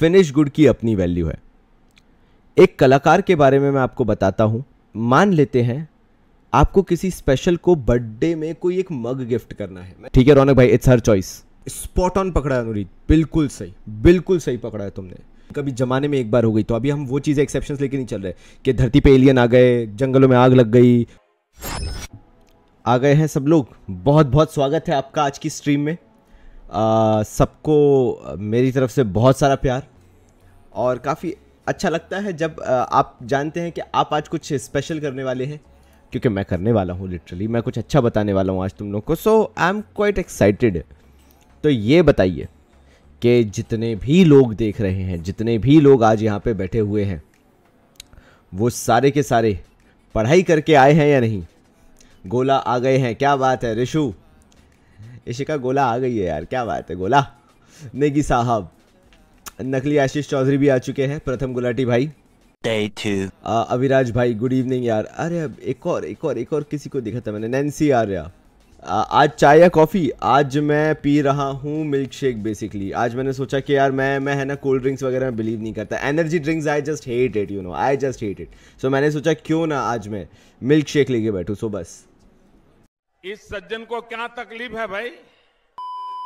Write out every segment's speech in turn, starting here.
Finish good की अपनी value है। एक कलाकार के बारे में मैं आपको बताता हूं। मान लेते हैं आपको किसी स्पेशल को बर्थडे में कोई एक मग गिफ्ट करना है, ठीक है रौनक भाई, it's her choice. Spot on पकड़ा है अनुरीत, बिल्कुल सही पकड़ा है तुमने। कभी जमाने में एक बार हो गई, तो अभी हम वो चीज़ें एक्सेप्शंस लेके नहीं चल रहे कि धरती पे एलियन आ गए, जंगलों में आग लग गई, आ गए हैं सब लोग। बहुत बहुत स्वागत है आपका आज की स्ट्रीम में। सबको मेरी तरफ से बहुत सारा प्यार, और काफ़ी अच्छा लगता है जब आप जानते हैं कि आप आज कुछ स्पेशल करने वाले हैं, क्योंकि मैं करने वाला हूँ। लिटरली मैं कुछ अच्छा बताने वाला हूँ आज तुम लोग को। सो आई एम क्वाइट एक्साइटेड। तो ये बताइए कि जितने भी लोग देख रहे हैं, जितने भी लोग आज यहाँ पे बैठे हुए हैं, वो सारे के सारे पढ़ाई करके आए हैं या नहीं? गोला आ गए हैं, क्या बात है ऋषु, इशिका गोला आ गई है यार, क्या बात है गोला। नेगी साहब, नकली आशीष चौधरी भी आ चुके हैं, प्रथम गुलाटी भाई, Day 2 अविराज भाई गुड इवनिंग यार। अरे अब एक और किसी को देखा था मैंने, नैन्सी आर्या। आज चाय या कॉफ़ी? आज मैं पी रहा हूँ मिल्क शेक बेसिकली। आज मैंने सोचा कि यार मैं है ना कोल्ड ड्रिंक्स वगैरह में बिलीव नहीं करता, energy drinks I just hate it, you know, I just hate it. So मैंने सोचा क्यों ना आज मैं मिल्क शेक लेके बैठूँ। सो बस। इस सज्जन को क्या तकलीफ है भाई?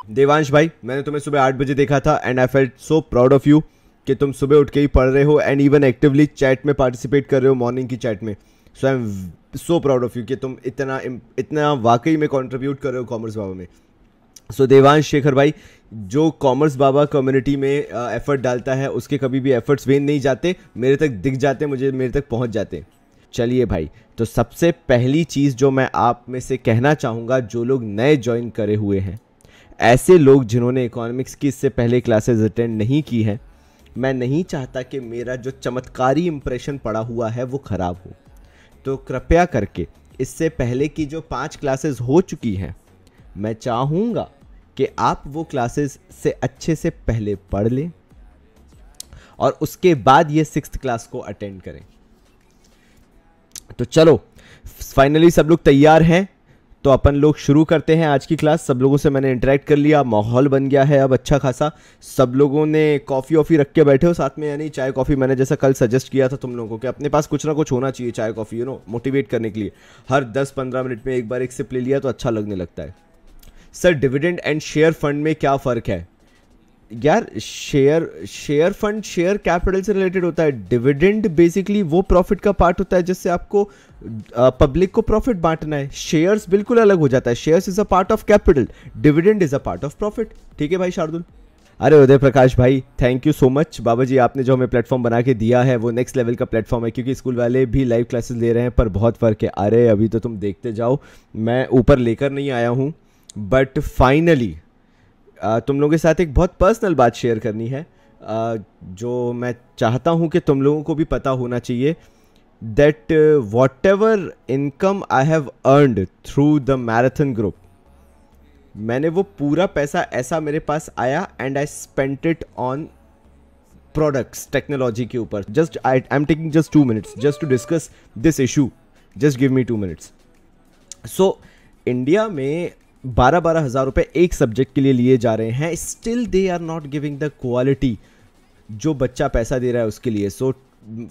देवांश भाई, मैंने तुम्हें सुबह 8 बजे देखा था and I felt so proud of you कि तुम सुबह उठ के ही पढ़ रहे हो एंड इवन एक्टिवली चैट में पार्टिसिपेट कर रहे हो, मॉर्निंग की चैट में। So I am so proud of you कि तुम इतना वाकई में कंट्रीब्यूट कर रहे हो कॉमर्स बाबा में। सो देवांश शेखर भाई, जो कॉमर्स बाबा कम्युनिटी में एफर्ट डालता है, उसके कभी भी एफर्ट्स वेन नहीं जाते, मेरे तक दिख जाते, मेरे तक पहुंच जाते। चलिए भाई, तो सबसे पहली चीज़ जो मैं आप में से कहना चाहूँगा, जो लोग नए ज्वाइन करे हुए हैं, ऐसे लोग जिन्होंने इकोनॉमिक्स की इससे पहले क्लासेस अटेंड नहीं की हैं, मैं नहीं चाहता कि मेरा जो चमत्कारी इंप्रेशन पड़ा हुआ है वो ख़राब हो। तो कृपया करके इससे पहले की जो 5 क्लासेस हो चुकी हैं, मैं चाहूँगा कि आप वो क्लासेस से अच्छे से पहले पढ़ लें और उसके बाद ये 6th क्लास को अटेंड करें। तो चलो फाइनली सब लोग तैयार हैं, तो अपन लोग शुरू करते हैं आज की क्लास। सब लोगों से मैंने इंटरेक्ट कर लिया, माहौल बन गया है अब अच्छा खासा। सब लोगों ने कॉफ़ी वॉफ़ी रख के बैठे हो साथ में, यानी चाय कॉफ़ी। मैंने जैसा कल सजेस्ट किया था तुम लोगों को कि अपने पास कुछ ना कुछ होना चाहिए चाय कॉफ़ी, यू नो, मोटिवेट करने के लिए। हर 10-15 मिनट में एक बार एक सिप ले लिया तो अच्छा लगने लगता है। Sir, dividend and share fund में क्या फ़र्क है? यार शेयर फंड शेयर कैपिटल से रिलेटेड होता है। डिविडेंड बेसिकली वो प्रॉफिट का पार्ट होता है जिससे आपको पब्लिक को प्रॉफिट बांटना है। शेयर्स बिल्कुल अलग हो जाता है। Shares is a part of capital, dividend is a part of profit. ठीक है भाई शार्दुल। अरे उदय प्रकाश भाई, थैंक यू सो मच। बाबा जी, आपने जो हमें प्लेटफॉर्म बना के दिया है वो नेक्स्ट लेवल का प्लेटफॉर्म है, क्योंकि स्कूल वाले भी लाइव क्लासेस ले रहे हैं पर बहुत फ़र्क है। अरे अभी तो तुम देखते जाओ, मैं ऊपर लेकर नहीं आया हूँ, बट फाइनली तुम लोगों के साथ एक बहुत पर्सनल बात शेयर करनी है, जो मैं चाहता हूं कि तुम लोगों को भी पता होना चाहिए। That whatever income I have earned through the marathon group, मैंने वो पूरा पैसा ऐसा मेरे पास आया and I spent it on products, technology के ऊपर। Just I am taking just 2 minutes just to discuss this issue. Just give me 2 minutes। So India में 12-12 हज़ार रुपये एक सब्जेक्ट के लिए लिए जा रहे हैं। Still they are not giving the quality जो बच्चा पैसा दे रहा है उसके लिए। So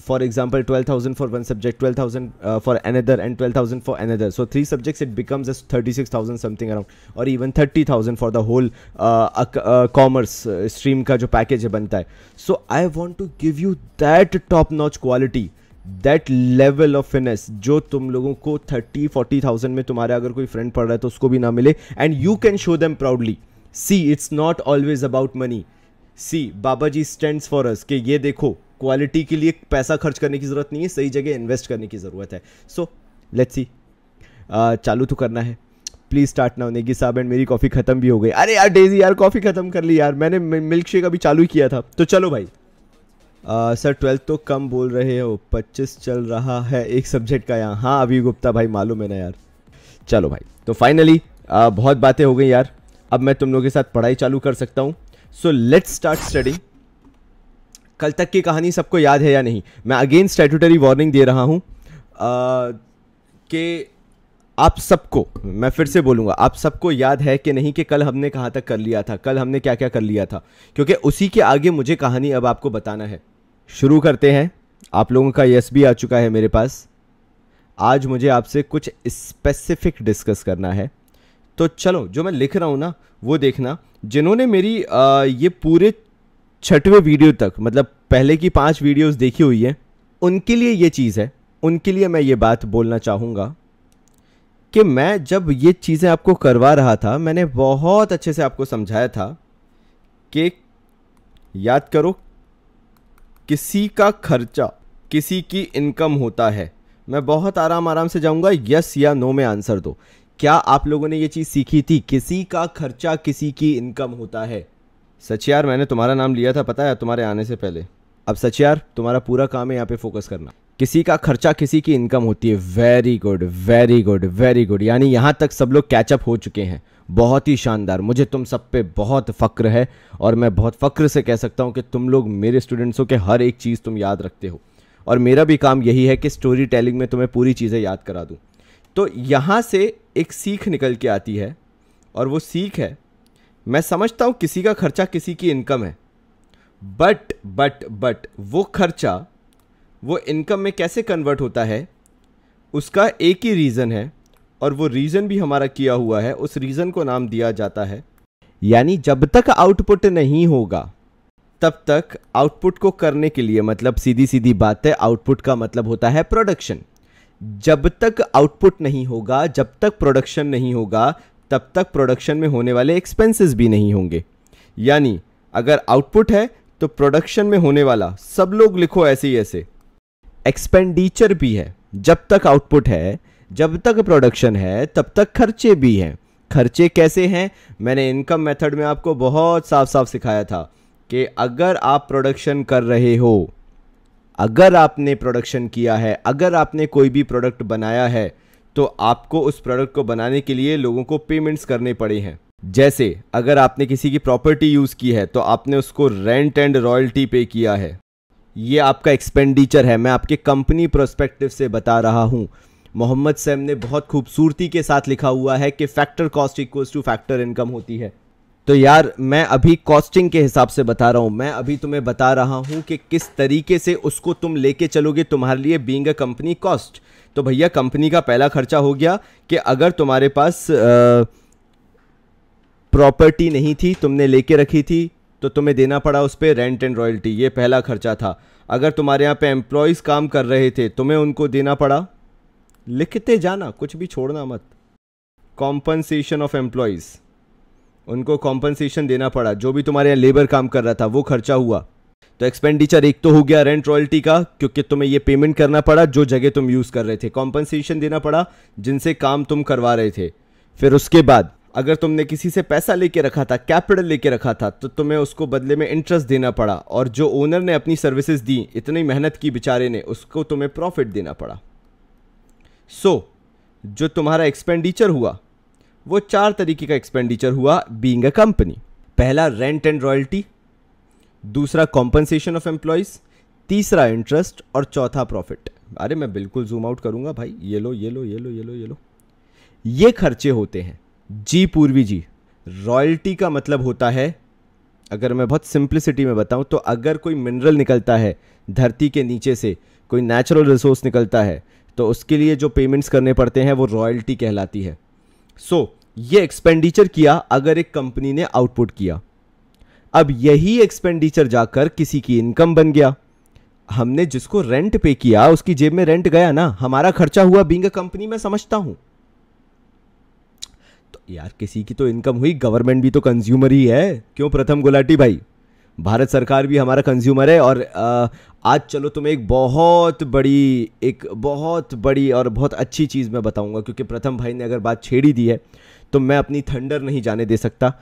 for example 12,000 for one subject, 12,000 for another and 12,000 for another. So 3 subjects it becomes 36,000 something around, और even 30,000 for the whole commerce stream का जो पैकेज बनता है। So I want to give you that top notch quality, that level of finesse जो तुम लोगों को 30-40,000 में तुम्हारा अगर कोई फ्रेंड पढ़ रहा है तो उसको भी ना मिले, and you can show them proudly. See, it's not always about money. See, Baba ji stands for us कि ये देखो, क्वालिटी के लिए पैसा खर्च करने की ज़रूरत नहीं है, सही जगह इन्वेस्ट करने की ज़रूरत है। सो लेट्स सी, चालू तो करना है। Please start now. नेगी साहब, एंड मेरी कॉफ़ी ख़त्म भी हो गई। अरे यार डेजी यार, कॉफ़ी ख़त्म कर ली यार, मैंने मिल्क शेक अभी चालू ही किया था। तो चलो भाई। सर 12 तो कम बोल रहे हो, 25 चल रहा है एक सब्जेक्ट का यहाँ। हाँ अभी गुप्ता भाई, मालूम है ना यार। चलो भाई, तो फाइनली बहुत बातें हो गई यार, अब मैं तुम लोगों के साथ पढ़ाई चालू कर सकता हूँ। So let's start studying. कल तक की कहानी सबको याद है या नहीं? मैं अगेन स्टैट्यूटरी वार्निंग दे रहा हूँ कि आप सबको, मैं फिर से बोलूंगा, आप सबको याद है कि नहीं कि कल हमने कहाँ तक कर लिया था, कल हमने क्या क्या कर लिया था, क्योंकि उसी के आगे मुझे कहानी अब आपको बताना है। शुरू करते हैं। आप लोगों का यस भी आ चुका है मेरे पास। आज मुझे आपसे कुछ स्पेसिफिक डिस्कस करना है, तो चलो जो मैं लिख रहा हूँ ना वो देखना। जिन्होंने मेरी ये पूरे 6वें वीडियो तक, मतलब पहले की 5 वीडियोस देखी हुई है, उनके लिए ये चीज़ है, उनके लिए मैं ये बात बोलना चाहूँगा कि मैं जब ये चीज़ें आपको करवा रहा था, मैंने बहुत अच्छे से आपको समझाया था कि याद करो, किसी का खर्चा किसी की इनकम होता है। मैं बहुत आराम से जाऊंगा, यस या नो में आंसर दो। क्या आप लोगों ने ये चीज़ सीखी थी, किसी का खर्चा किसी की इनकम होता है? सचियार, मैंने तुम्हारा नाम लिया था पता है तुम्हारे आने से पहले। अब सचियार, तुम्हारा पूरा काम है यहाँ पे फोकस करना। किसी का खर्चा किसी की इनकम होती है। Very good very good very good, यानी यहाँ तक सब लोग कैचअप हो चुके हैं। बहुत ही शानदार, मुझे तुम सब पे बहुत फ़क्र है और मैं बहुत फ़क्र से कह सकता हूँ कि तुम लोग मेरे स्टूडेंट्सों के हर एक चीज़ तुम याद रखते हो, और मेरा भी काम यही है कि स्टोरी टेलिंग में तुम्हें पूरी चीज़ें याद करा दूँ। तो यहाँ से एक सीख निकल के आती है, और वो सीख है, मैं समझता हूँ किसी का खर्चा किसी की इनकम है, बट वो खर्चा वो इनकम में कैसे कन्वर्ट होता है, उसका एक ही रीज़न है, और वो रीज़न भी हमारा किया हुआ है। उस रीज़न को नाम दिया जाता है, यानी जब तक आउटपुट नहीं होगा तब तक आउटपुट को करने के लिए, मतलब सीधी सीधी बात है, आउटपुट का मतलब होता है प्रोडक्शन। जब तक आउटपुट नहीं होगा, जब तक प्रोडक्शन नहीं होगा, तब तक प्रोडक्शन में होने वाले एक्सपेंसेस भी नहीं होंगे। यानी अगर आउटपुट है तो प्रोडक्शन में होने वाला, सब लोग लिखो ऐसे ही ऐसे, एक्सपेंडिचर भी है। जब तक आउटपुट है, जब तक प्रोडक्शन है, तब तक खर्चे भी हैं। खर्चे कैसे हैं? मैंने इनकम मेथड में आपको बहुत साफ साफ सिखाया था कि अगर आप प्रोडक्शन कर रहे हो, अगर आपने प्रोडक्शन किया है, अगर आपने कोई भी प्रोडक्ट बनाया है, तो आपको उस प्रोडक्ट को बनाने के लिए लोगों को पेमेंट्स करने पड़े हैं। जैसे अगर आपने किसी की प्रॉपर्टी यूज़ की है तो आपने उसको रेंट एंड रॉयल्टी पे किया है, ये आपका एक्सपेंडिचर है। मैं आपके कंपनी प्रोस्पेक्टिव से बता रहा हूं। मोहम्मद सैम ने बहुत खूबसूरती के साथ लिखा हुआ है कि factor cost equals two factor income होती है। तो यार मैं अभी कॉस्टिंग के हिसाब से बता रहा हूं, मैं अभी तुम्हें बता रहा हूं कि किस तरीके से उसको तुम लेके चलोगे तुम्हारे लिए बीइंग अ कंपनी कॉस्ट। तो भैया कंपनी का पहला खर्चा हो गया कि अगर तुम्हारे पास प्रॉपर्टी नहीं थी, तुमने लेके रखी थी, तो तुम्हें देना पड़ा उस पर रेंट एंड रॉयल्टी, ये पहला खर्चा था। अगर तुम्हारे यहाँ पे एम्प्लॉयज़ काम कर रहे थे, तुम्हें उनको देना पड़ा, लिखते जाना, कुछ भी छोड़ना मत। कॉम्पनसेशन ऑफ एम्प्लॉयज़, उनको कॉम्पनसेशन देना पड़ा। जो भी तुम्हारे यहाँ लेबर काम कर रहा था वो खर्चा हुआ। तो एक्सपेंडिचर एक तो हो गया रेंट रॉयल्टी का, क्योंकि तुम्हें ये पेमेंट करना पड़ा जो जगह तुम यूज़ कर रहे थे। कॉम्पनसेशन देना पड़ा जिनसे काम तुम करवा रहे थे। फिर उसके बाद अगर तुमने किसी से पैसा लेके रखा था, कैपिटल लेके रखा था, तो तुम्हें उसको बदले में इंटरेस्ट देना पड़ा, और जो ओनर ने अपनी सर्विसेज दी, इतनी मेहनत की बेचारे ने, उसको तुम्हें प्रॉफिट देना पड़ा। जो तुम्हारा एक्सपेंडिचर हुआ वो 4 तरीके का एक्सपेंडिचर हुआ बीइंग अ कंपनी। पहला रेंट एंड रॉयल्टी, दूसरा कॉम्पनसेशन ऑफ एम्प्लॉयज, तीसरा इंटरेस्ट, और चौथा प्रॉफिट। अरे मैं बिल्कुल जूम आउट करूंगा भाई, ये लो ये लो ये लो ये लो ये लो, ये खर्चे होते हैं। जी पूर्वी जी, रॉयल्टी का मतलब होता है, अगर मैं बहुत सिंप्लिसिटी में बताऊं तो, अगर कोई मिनरल निकलता है धरती के नीचे से, कोई नेचुरल रिसोर्स निकलता है, तो उसके लिए जो पेमेंट्स करने पड़ते हैं वो रॉयल्टी कहलाती है। ये एक्सपेंडिचर किया अगर एक कंपनी ने आउटपुट किया। अब यही एक्सपेंडिचर जाकर किसी की इनकम बन गया। हमने जिसको रेंट पे किया उसकी जेब में रेंट गया ना, हमारा खर्चा हुआ बीइंग अ कंपनी, मैं समझता हूं। तो यार किसी की तो इनकम हुई, गवर्नमेंट भी तो कंज्यूमर ही है, क्यों प्रथम गुलाटी भाई? भारत सरकार भी हमारा कंज्यूमर है। और आज चलो तुम्हें एक बहुत बड़ी और बहुत अच्छी चीज़ मैं बताऊंगा, क्योंकि प्रथम भाई ने अगर बात छेड़ी दी है तो मैं अपनी थंडर नहीं जाने दे सकता,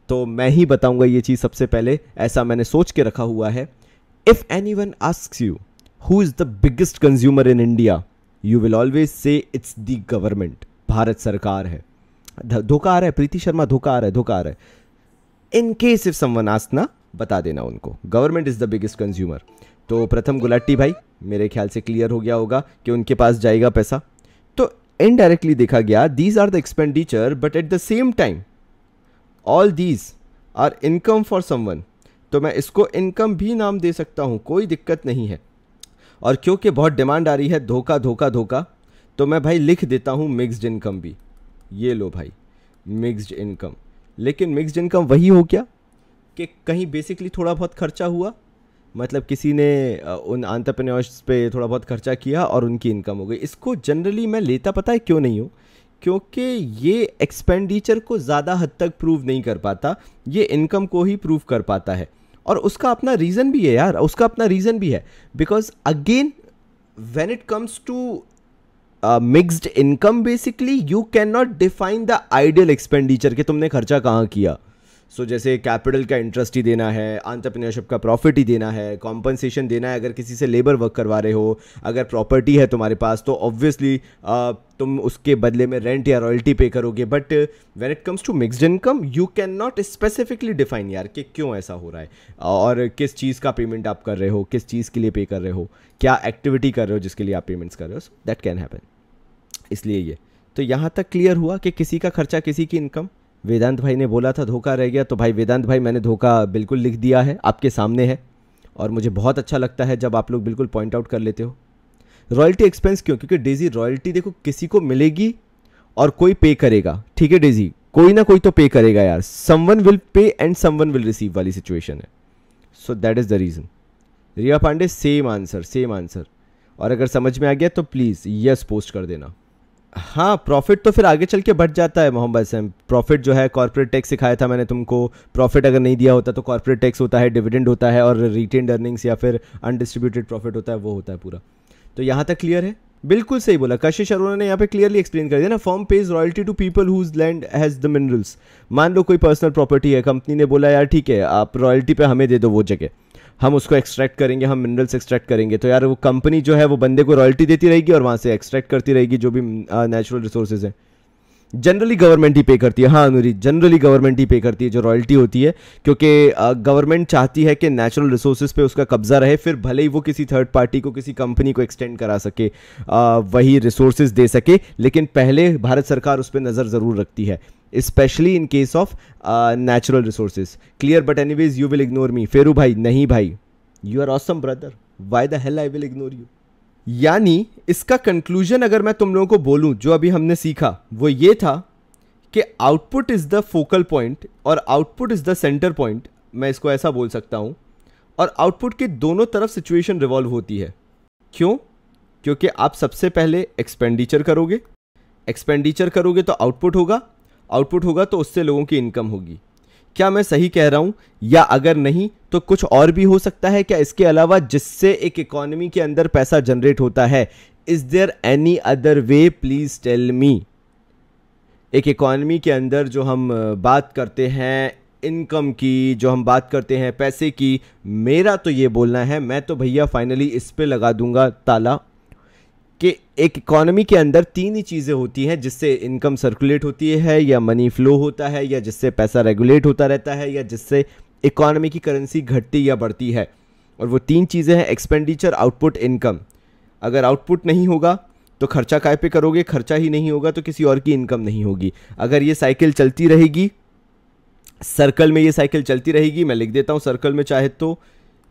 तो मैं ही बताऊंगा ये चीज़ सबसे पहले। ऐसा मैंने सोच के रखा हुआ है। If anyone asks you who is the biggest consumer in India, you will always say it's the government, Bharat सरकार है। धोखा आ रहा है प्रीति शर्मा, धोखा आ रहा है। In case if someone ask ना, बता देना उनको, government is the biggest consumer. तो प्रथम गुलाटी भाई मेरे ख्याल से क्लियर हो गया होगा कि उनके पास जाएगा पैसा। तो इनडायरेक्टली देखा गया these are the expenditure but at the same time all these are income for someone, तो मैं इसको इनकम भी नाम दे सकता हूँ, कोई दिक्कत नहीं है। और क्योंकि बहुत डिमांड आ रही है धोखा धोखा धोखा, तो मैं भाई लिख देता हूँ मिक्स्ड इनकम भी। ये लो भाई मिक्स्ड इनकम। लेकिन मिक्स्ड इनकम वही हो क्या कि कहीं बेसिकली थोड़ा बहुत खर्चा हुआ, मतलब किसी ने उन एंटरप्रेन्योर्स पे थोड़ा बहुत खर्चा किया और उनकी इनकम हो गई। इसको जनरली मैं लेता पता है क्यों नहीं हूँ, क्योंकि ये एक्सपेंडिचर को ज़्यादा हद तक प्रूव नहीं कर पाता, ये इनकम को ही प्रूव कर पाता है। और उसका अपना रीज़न भी है यार, उसका अपना रीज़न भी है। Because again when it comes to mixed income basically you can not define the ideal expenditure कि तुमने खर्चा कहाँ किया। सो जैसे कैपिटल का इंटरेस्ट ही देना है, एंटरप्रेन्योरशिप का प्रॉफिट ही देना है, कॉम्पनसेशन देना है अगर किसी से लेबर वर्क करवा रहे हो, अगर प्रॉपर्टी है तुम्हारे पास तो ऑब्वियसली तुम उसके बदले में रेंट या रॉयल्टी पे करोगे। But when it comes to mixed income you can not specifically define यार कि क्यों ऐसा हो रहा है और किस चीज़ का पेमेंट आप कर रहे हो, किस चीज़ के लिए पे कर रहे हो, क्या एक्टिविटी कर रहे हो जिसके लिए आप पेमेंट्स कर रहे हो। So that can happen. इसलिए ये तो यहाँ तक क्लियर हुआ कि किसी का खर्चा किसी की इनकम। वेदांत भाई ने बोला था धोखा रह गया, तो भाई वेदांत भाई मैंने धोखा बिल्कुल लिख दिया है, आपके सामने है। और मुझे बहुत अच्छा लगता है जब आप लोग बिल्कुल पॉइंट आउट कर लेते हो। रॉयल्टी एक्सपेंस क्यों? क्योंकि डेजी रॉयल्टी देखो किसी को मिलेगी और कोई पे करेगा, ठीक है डेजी, कोई ना कोई तो पे करेगा यार, someone will pay and someone will receive वाली सिचुएशन है। So that is the reason. Riya Pandey same answer, same answer. और अगर समझ में आ गया तो प्लीज़ यस पोस्ट कर देना। हाँ प्रॉफिट तो फिर आगे चल के बढ़ जाता है मोहम्मद सैम। प्रॉफिट जो है कॉर्पोरेट टैक्स सिखाया था मैंने तुमको, प्रॉफिट अगर नहीं दिया होता तो कॉर्पोरेट टैक्स होता है, डिविडेंड होता है और रिटेन्ड अर्निंग्स या फिर अनडिस्ट्रीब्यूटेड प्रॉफिट होता है, वो होता है पूरा। तो यहाँ तक क्लियर है? बिल्कुल सही बोला कशिश अरोड़ा ने यहाँ पे क्लियरली एक्सप्लेन कर दिया ना। Firm pays royalty to people whose land has the minerals. मान लो कोई पर्सनल प्रॉपर्टी है, कंपनी ने बोला यार ठीक है आप रॉयल्टी पे हमें दे दो वो जगह, हम उसको एक्सट्रैक्ट करेंगे, हम मिनरल्स एक्सट्रैक्ट करेंगे। तो यार वो कंपनी जो है वो बंदे को रॉयल्टी देती रहेगी और वहाँ से एक्सट्रैक्ट करती रहेगी जो भी नेचुरल रिसोर्सेज है। जनरली गवर्नमेंट ही पे करती है। हाँ अनुरी, जनरली गवर्नमेंट ही पे करती है जो रॉयल्टी होती है, क्योंकि गवर्नमेंट चाहती है कि नेचुरल रिसोर्सेज पे उसका कब्जा रहे, फिर भले ही वो किसी थर्ड पार्टी को, किसी कंपनी को एक्सटेंड करा सके, वही रिसोर्सेज दे सके, लेकिन पहले भारत सरकार उस पर नज़र ज़रूर रखती है, specially in case of natural resources. Clear? But anyways you will ignore me. Feru भाई नहीं भाई, you are awesome brother, why the hell I will ignore you. यानी इसका कंक्लूजन अगर मैं तुम लोगों को बोलूं जो अभी हमने सीखा वो ये था कि output is the focal point और output is the centre point, मैं इसको ऐसा बोल सकता हूं। और आउटपुट के दोनों तरफ सिचुएशन रिवॉल्व होती है। क्यों? क्योंकि आप सबसे पहले एक्सपेंडिचर करोगे, एक्सपेंडिचर करोगे तो आउटपुट होगा, आउटपुट होगा तो उससे लोगों की इनकम होगी। क्या मैं सही कह रहा हूं? या अगर नहीं तो कुछ और भी हो सकता है क्या इसके अलावा जिससे एक इकोनॉमी के अंदर पैसा जनरेट होता है? Is there any other way? Please tell me. एक इकोनॉमी के अंदर जो हम बात करते हैं इनकम की, जो हम बात करते हैं पैसे की, मेरा तो ये बोलना है, मैं तो भैया फाइनली इस पे लगा दूंगा ताला कि एक इकोनॉमी के अंदर तीन ही चीज़ें होती हैं जिससे इनकम सर्कुलेट होती है, या मनी फ्लो होता है, या जिससे पैसा रेगुलेट होता रहता है, या जिससे इकोनॉमी की करेंसी घटती या बढ़ती है। और वो तीन चीज़ें हैं एक्सपेंडिचर, आउटपुट, इनकम। अगर आउटपुट नहीं होगा तो खर्चा काय पे करोगे? खर्चा ही नहीं होगा तो किसी और की इनकम नहीं होगी। अगर ये साइकिल चलती रहेगी, सर्कल में ये साइकिल चलती रहेगी, मैं लिख देता हूँ सर्कल में चाहे तो,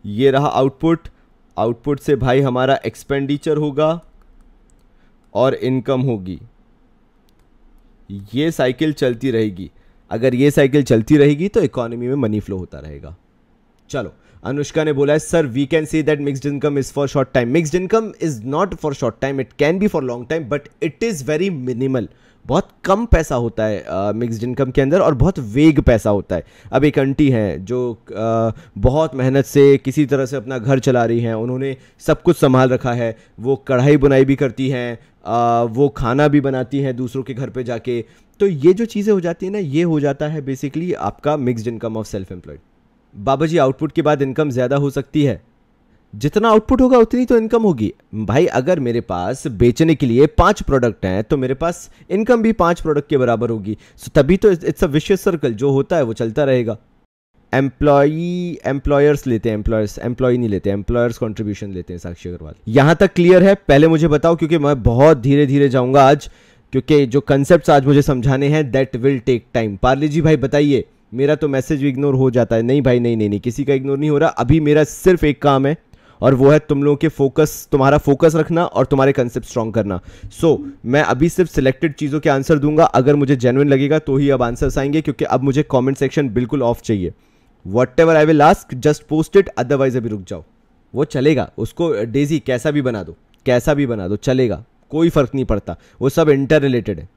ये रहा आउटपुट, आउटपुट से भाई हमारा एक्सपेंडिचर होगा और इनकम होगी। ये साइकिल चलती रहेगी। अगर ये साइकिल चलती रहेगी तो इकोनॉमी में मनी फ्लो होता रहेगा। चलो, अनुष्का ने बोला है sir we can say that mixed income is for short time. Mixed income is not for short time, it can be for long time, but it is very minimal. बहुत कम पैसा होता है मिक्स्ड इनकम के अंदर और बहुत वेग पैसा होता है। अब एक आंटी हैं जो बहुत मेहनत से किसी तरह से अपना घर चला रही हैं, उन्होंने सब कुछ संभाल रखा है, वो कढ़ाई बुनाई भी करती हैं, वो खाना भी बनाती हैं दूसरों के घर पे जाके। तो ये जो चीज़ें हो जाती हैं ना, ये हो जाता है बेसिकली आपका mixed income of self employed. Baba ji output के बाद इनकम ज़्यादा हो सकती है, जितना आउटपुट होगा उतनी तो इनकम होगी। भाई अगर मेरे पास बेचने के लिए 5 प्रोडक्ट हैं तो मेरे पास इनकम भी 5 प्रोडक्ट के बराबर होगी। सो तभी तो इट्स अ विशियस सर्कल, जो होता है वो चलता रहेगा। एम्प्लॉयर्स लेते हैं, एम्प्लॉय नहीं लेते, एम्प्लॉयर्स कंट्रीब्यूशन लेते हैं। साक्षी अग्रवाल, यहां तक क्लियर है? पहले मुझे बताओ, क्योंकि मैं बहुत धीरे धीरे जाऊंगा आज, क्योंकि जो कंसेप्ट आज मुझे समझाने हैं that will take time. Parle G भाई बताइए, मेरा तो मैसेज इग्नोर हो जाता है। नहीं भाई, नहीं नहीं नहीं, किसी का इग्नोर नहीं हो रहा। अभी मेरा सिर्फ एक काम है और वो है तुम लोगों के फोकस, तुम्हारा फोकस रखना और तुम्हारे कंसेप्ट स्ट्रॉन्ग करना। सो मैं अभी सिर्फ सिलेक्टेड चीज़ों के आंसर दूंगा, अगर मुझे जेन्युइन लगेगा तो ही अब आंसर्स आएंगे, क्योंकि अब मुझे कमेंट सेक्शन बिल्कुल ऑफ चाहिए। What ever I will ask just post it, otherwise अभी रुक जाओ। वो चलेगा, उसको डेजी कैसा भी बना दो, कैसा भी बना दो चलेगा, कोई फर्क नहीं पड़ता, वो सब इंटर रिलेटेड है।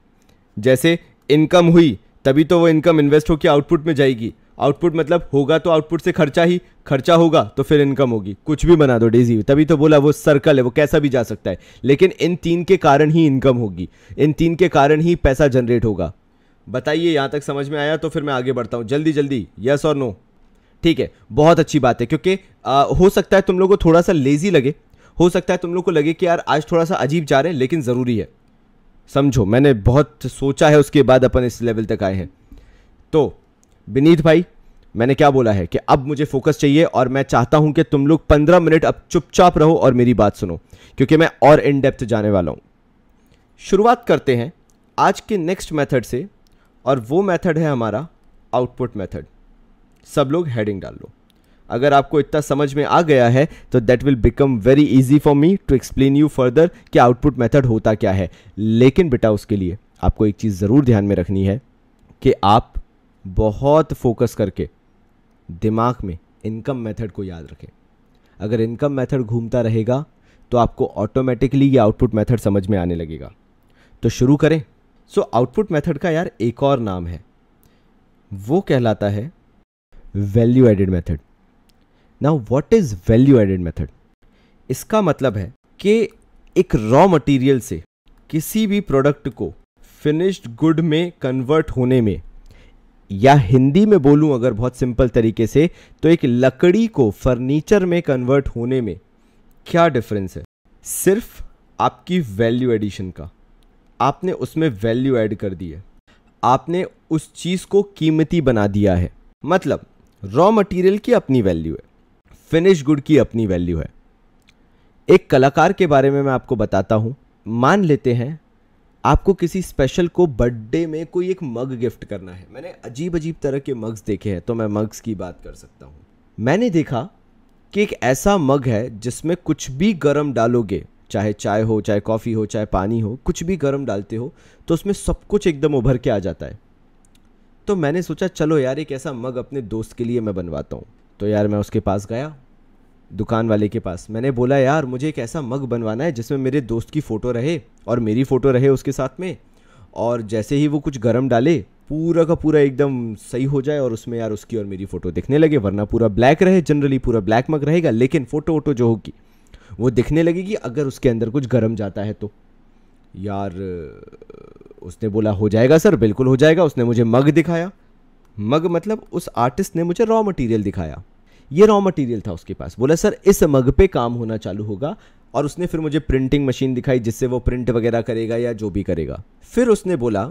जैसे इनकम हुई तभी तो वो इनकम इन्वेस्ट होकर आउटपुट में जाएगी, आउटपुट मतलब होगा तो आउटपुट से खर्चा ही, खर्चा होगा तो फिर इनकम होगी। कुछ भी बना दो डेजी, तभी तो बोला वो सर्कल है, वो कैसा भी जा सकता है, लेकिन इन 3 के कारण ही इनकम होगी, इन 3 के कारण ही पैसा जनरेट होगा। बताइए यहां तक समझ में आया? तो फिर मैं आगे बढ़ता हूं जल्दी जल्दी, यस और नो? ठीक है, बहुत अच्छी बात है, क्योंकि हो सकता है तुम लोगों को थोड़ा सा लेजी लगे, हो सकता है तुम लोग को लगे कि यार आज थोड़ा सा अजीब जा रहे हैं, लेकिन ज़रूरी है। समझो, मैंने बहुत सोचा है, उसके बाद अपन इस लेवल तक आए हैं। तो विनीत भाई, मैंने क्या बोला है कि अब मुझे फोकस चाहिए और मैं चाहता हूं कि तुम लोग 15 मिनट अब चुपचाप रहो और मेरी बात सुनो, क्योंकि मैं और इन डेप्थ जाने वाला हूं। शुरुआत करते हैं आज के नेक्स्ट मेथड से, और वो मेथड है हमारा आउटपुट मेथड। सब लोग हेडिंग डाल लो। अगर आपको इतना समझ में आ गया है तो that will become very easy for me to explain you further कि आउटपुट मेथड होता क्या है। लेकिन बेटा उसके लिए आपको एक चीज़ ज़रूर ध्यान में रखनी है कि आप बहुत फोकस करके दिमाग में इनकम मेथड को याद रखें। अगर इनकम मेथड घूमता रहेगा तो आपको ऑटोमेटिकली ये आउटपुट मेथड समझ में आने लगेगा। तो शुरू करें। सो आउटपुट मेथड का यार एक और नाम है, वो कहलाता है value added method. Now what is value added method? इसका मतलब है कि एक रॉ मटेरियल से किसी भी प्रोडक्ट को फिनिश्ड गुड में कन्वर्ट होने में, या हिंदी में बोलूं अगर बहुत सिंपल तरीके से, तो एक लकड़ी को फर्नीचर में कन्वर्ट होने में क्या डिफरेंस है? सिर्फ आपकी वैल्यू एडिशन का। आपने उसमें वैल्यू ऐड कर दी है, आपने उस चीज को कीमती बना दिया है। मतलब रॉ मटेरियल की अपनी वैल्यू है, फिनिश गुड की अपनी वैल्यू है। एक कलाकार के बारे में मैं आपको बताता हूं। मान लेते हैं आपको किसी स्पेशल को बर्थडे में कोई एक मग गिफ्ट करना है। मैंने अजीब अजीब तरह के मग्स देखे हैं, तो मैं मग्स की बात कर सकता हूं। मैंने देखा कि एक ऐसा मग है जिसमें कुछ भी गर्म डालोगे, चाहे चाय हो, चाहे कॉफ़ी हो, चाहे पानी हो, कुछ भी गर्म डालते हो तो उसमें सब कुछ एकदम उभर के आ जाता है। तो मैंने सोचा चलो यार एक ऐसा मग अपने दोस्त के लिए मैं बनवाता हूँ। तो यार मैं उसके पास गया, दुकान वाले के पास। मैंने बोला यार मुझे एक ऐसा मग बनवाना है जिसमें मेरे दोस्त की फ़ोटो रहे और मेरी फ़ोटो रहे उसके साथ में, और जैसे ही वो कुछ गर्म डाले पूरा का पूरा एकदम सही हो जाए और उसमें यार उसकी और मेरी फ़ोटो दिखने लगे। वरना पूरा ब्लैक रहे, जनरली पूरा ब्लैक मग रहेगा, लेकिन फ़ोटो वोटो जो होगी वो दिखने लगेगी अगर उसके अंदर कुछ गर्म जाता है तो। यार उसने बोला हो जाएगा सर, बिल्कुल हो जाएगा। उसने मुझे मग दिखाया। मग मतलब उस आर्टिस्ट ने मुझे रॉ मटेरियल दिखाया, ये रॉ मटेरियल था उसके पास। बोला सर इस मग पे काम होना चालू होगा, और उसने फिर मुझे प्रिंटिंग मशीन दिखाई जिससे वो प्रिंट वगैरह करेगा या जो भी करेगा। फिर उसने बोला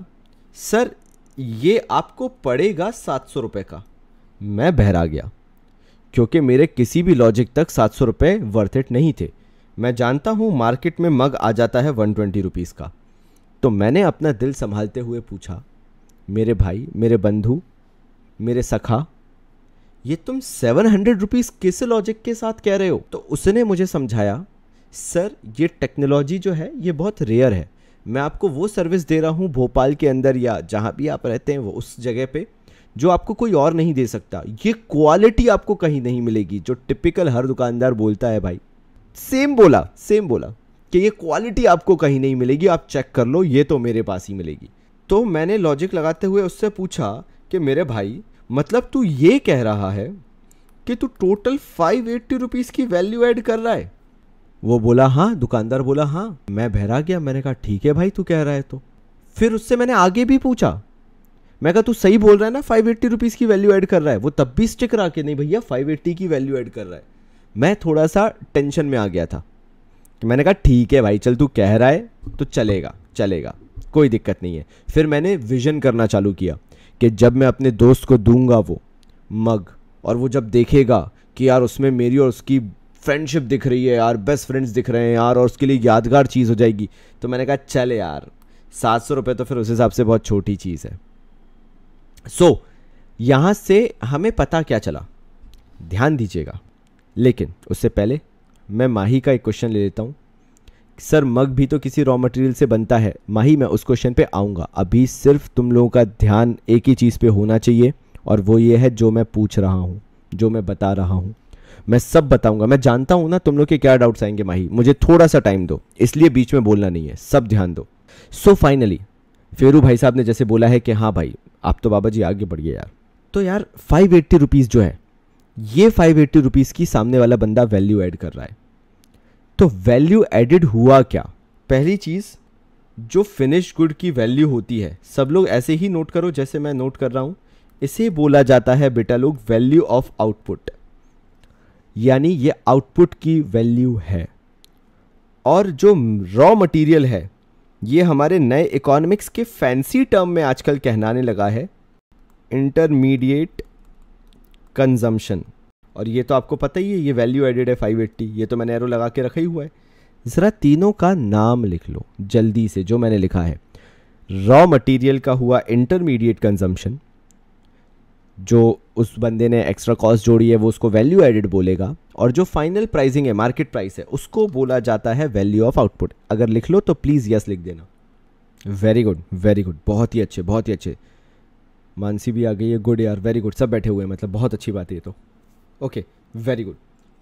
सर ये आपको पड़ेगा 700 रुपये का। मैं बहरा गया, क्योंकि मेरे किसी भी लॉजिक तक 700 रुपये वर्थ इट नहीं थे। मैं जानता हूँ मार्केट में मग आ जाता है 120 रुपीज़ का। तो मैंने अपना दिल संभालते हुए पूछा, मेरे भाई, मेरे बंधु, मेरे सखा, ये तुम 700 रुपीज़ किस लॉजिक के साथ कह रहे हो? तो उसने मुझे समझाया सर ये टेक्नोलॉजी जो है ये बहुत रेयर है। मैं आपको वो सर्विस दे रहा हूँ भोपाल के अंदर या जहाँ भी आप रहते हैं वो उस जगह पे, जो आपको कोई और नहीं दे सकता। ये क्वालिटी आपको कहीं नहीं मिलेगी जो टिपिकल हर दुकानदार बोलता है भाई। सेम बोला कि ये क्वालिटी आपको कहीं नहीं मिलेगी, आप चेक कर लो, ये तो मेरे पास ही मिलेगी। तो मैंने लॉजिक लगाते हुए उससे पूछा कि मेरे भाई मतलब तू ये कह रहा है कि तू टोटल 580 रुपीज़ की वैल्यू ऐड कर रहा है? वो बोला हाँ, दुकानदार बोला हाँ। मैं बहरा गया, मैंने कहा ठीक है भाई तू कह रहा है तो। फिर उससे मैंने आगे भी पूछा, मैं कहा तू सही बोल रहा है ना 580 रुपीज़ की वैल्यू ऐड कर रहा है? वो तब भी स्टिक रहा कि नहीं भैया 580 की वैल्यू ऐड कर रहा है। मैं थोड़ा सा टेंशन में आ गया था कि मैंने कहा ठीक है भाई चल तू कह रहा है तो चलेगा, कोई दिक्कत नहीं है। फिर मैंने विजन करना चालू किया कि जब मैं अपने दोस्त को दूंगा वो मग, और वो जब देखेगा कि यार उसमें मेरी और उसकी फ्रेंडशिप दिख रही है यार, बेस्ट फ्रेंड्स दिख रहे हैं यार, और उसके लिए यादगार चीज़ हो जाएगी। तो मैंने कहा चल यार ₹700 तो फिर उस हिसाब से बहुत छोटी चीज़ है। सो यहाँ से हमें पता क्या चला, ध्यान दीजिएगा। लेकिन उससे पहले मैं माही का एक क्वेश्चन ले लेता हूँ। सर मग भी तो किसी रॉ मटेरियल से बनता है। माही मैं उस क्वेश्चन पे आऊँगा, अभी सिर्फ तुम लोगों का ध्यान एक ही चीज़ पे होना चाहिए, और वो ये है जो मैं पूछ रहा हूँ, जो मैं बता रहा हूँ। मैं सब बताऊंगा, मैं जानता हूँ ना तुम लोग के क्या डाउट्स आएंगे। माही मुझे थोड़ा सा टाइम दो, इसलिए बीच में बोलना नहीं है, सब ध्यान दो। सो फाइनली फेरू भाई साहब ने जैसे बोला है कि हाँ भाई आप तो बाबा जी आगे बढ़ गए यार। तो यार 580 रुपीज़ जो है, ये 580 रुपीज़ की सामने वाला बंदा वैल्यू ऐड कर रहा है। तो वैल्यू एडिड हुआ क्या? पहली चीज़, जो फिनिश गुड की वैल्यू होती है, सब लोग ऐसे ही नोट करो जैसे मैं नोट कर रहा हूँ। इसे बोला जाता है बेटा लोग वैल्यू ऑफ आउटपुट, यानी ये आउटपुट की वैल्यू है। और जो रॉ मटेरियल है, ये हमारे नए इकोनॉमिक्स के फैंसी टर्म में आजकल कहलाने लगा है इंटरमीडिएट कंजम्पशन। और ये तो आपको पता ही है, ये वैल्यू एडेड है 580, ये तो मैंने एरो लगा के रखा ही हुआ है। ज़रा तीनों का नाम लिख लो जल्दी से, जो मैंने लिखा है। रॉ मटेरियल का हुआ इंटरमीडिएट कंजम्पशन, जो उस बंदे ने एक्स्ट्रा कॉस्ट जोड़ी है वो उसको वैल्यू एडेड बोलेगा, और जो फाइनल प्राइसिंग है, मार्केट प्राइस है, उसको बोला जाता है वैल्यू ऑफ आउटपुट। अगर लिख लो तो प्लीज़ यस लिख देना। वेरी गुड वेरी गुड, बहुत ही अच्छे बहुत ही अच्छे। मानसी भी आ गई है, गुड यार, वेरी गुड, सब बैठे हुए हैं, मतलब बहुत अच्छी बात है ये तो। Okay very good.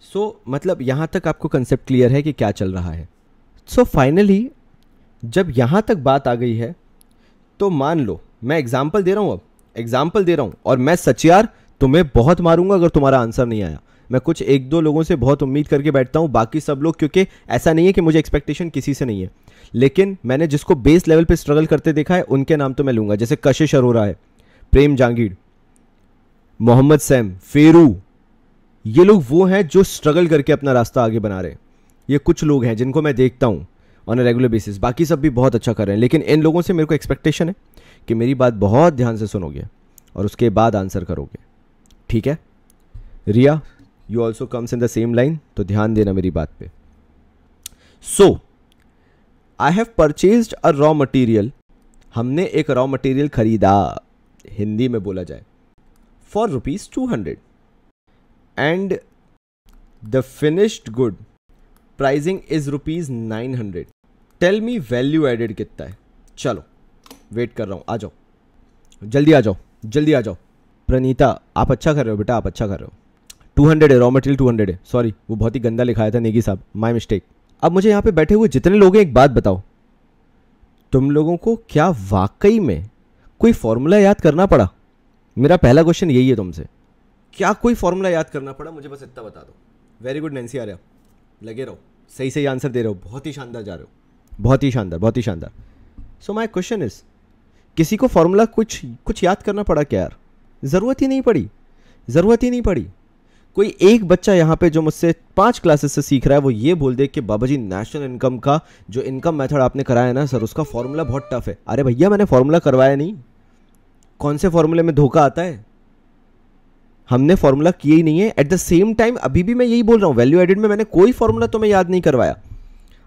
सो मतलब यहाँ तक आपको कंसेप्ट क्लियर है कि क्या चल रहा है। सो फाइनली जब यहाँ तक बात आ गई है तो मान लो मैं एग्जाम्पल दे रहा हूँ, अब एग्जाम्पल दे रहा हूँ, और मैं सच यार तुम्हें बहुत मारूंगा अगर तुम्हारा आंसर नहीं आया। मैं कुछ एक दो लोगों से बहुत उम्मीद करके बैठता हूँ, बाकी सब लोग, क्योंकि ऐसा नहीं है कि मुझे एक्सपेक्टेशन किसी से नहीं है, लेकिन मैंने जिसको बेस लेवल पे स्ट्रगल करते देखा है उनके नाम तो मैं लूँगा। जैसे कशिश अरोरा है, प्रेम जांगीर, मोहम्मद सैम, फेरू, ये लोग वो हैं जो स्ट्रगल करके अपना रास्ता आगे बना रहे हैं। ये कुछ लोग हैं जिनको मैं देखता हूँ ऑन अ रेगुलर बेसिस, बाकी सब भी बहुत अच्छा कर रहे हैं, लेकिन इन लोगों से मेरे को एक्सपेक्टेशन है कि मेरी बात बहुत ध्यान से सुनोगे और उसके बाद आंसर करोगे, ठीक है? Riya, you also comes in the same line, तो ध्यान देना मेरी बात पे। So I have purchased a raw material, हमने एक रॉ मटीरियल खरीदा, हिंदी में बोला जाए, for ₹200, and the finished good pricing is ₹900। Tell me value added कितना है? चलो वेट कर रहा हूँ, आ जाओ जल्दी, आ जाओ जल्दी, आ जाओ। प्रणीता आप अच्छा कर रहे हो बेटा, आप अच्छा कर रहे हो। 200 है, रॉ मटेरियल 200 है, सॉरी वो बहुत ही गंदा लिखाया था नेगी साहब, माय मिस्टेक। अब मुझे यहाँ पे बैठे हुए जितने लोग हैं एक बात बताओ, तुम लोगों को क्या वाकई में कोई फॉर्मूला याद करना पड़ा? मेरा पहला क्वेश्चन यही है तुमसे, क्या कोई फॉर्मूला याद करना पड़ा? मुझे बस इतना बता दो। वेरी गुड नैन्सी, आ रहे हो, लगे रहो, सही सही आंसर दे रहे हो, बहुत ही शानदार जा रहे हो, बहुत ही शानदार बहुत ही शानदार। सो माय क्वेश्चन इज, किसी को फॉर्मूला कुछ याद करना पड़ा क्या यार? ज़रूरत ही नहीं पड़ी, ज़रूरत ही नहीं पड़ी। कोई एक बच्चा यहाँ पे जो मुझसे 5 क्लासेस से सीख रहा है वो ये बोल दे कि बाबा जी नेशनल इनकम का जो इनकम मेथड आपने कराया ना सर, उसका फॉर्मूला बहुत टफ है। अरे भैया मैंने फॉर्मूला करवाया नहीं, कौन से फॉर्मूले में धोखा आता है? हमने फॉर्मूला किया ही नहीं है। एट द सेम टाइम अभी भी मैं यही बोल रहा हूँ, वैल्यू एडेड में मैंने कोई फॉर्मूला तुम्हें याद नहीं करवाया।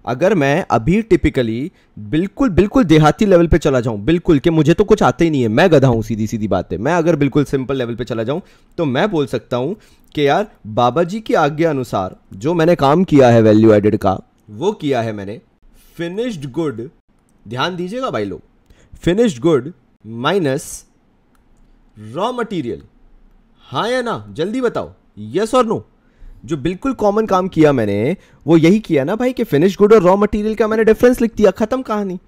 अगर मैं अभी टिपिकली बिल्कुल बिल्कुल देहाती लेवल पे चला जाऊं, बिल्कुल कि मुझे तो कुछ आता ही नहीं है, मैं गधा हूं, सीधी सीधी बात है, मैं अगर बिल्कुल सिंपल लेवल पे चला जाऊं तो मैं बोल सकता हूं कि यार बाबा जी की आज्ञा अनुसार जो मैंने काम किया है वैल्यू एडेड का, वो किया है मैंने फिनिश्ड गुड, ध्यान दीजिएगा भाई लोग, finished good minus raw material. हाँ या ना, जल्दी बताओ, यस और नो। जो बिल्कुल कॉमन काम किया मैंने वो यही किया ना भाई कि फिनिश गुड और रॉ मटेरियल का मैंने डिफरेंस लिख दिया, खत्म कहानी।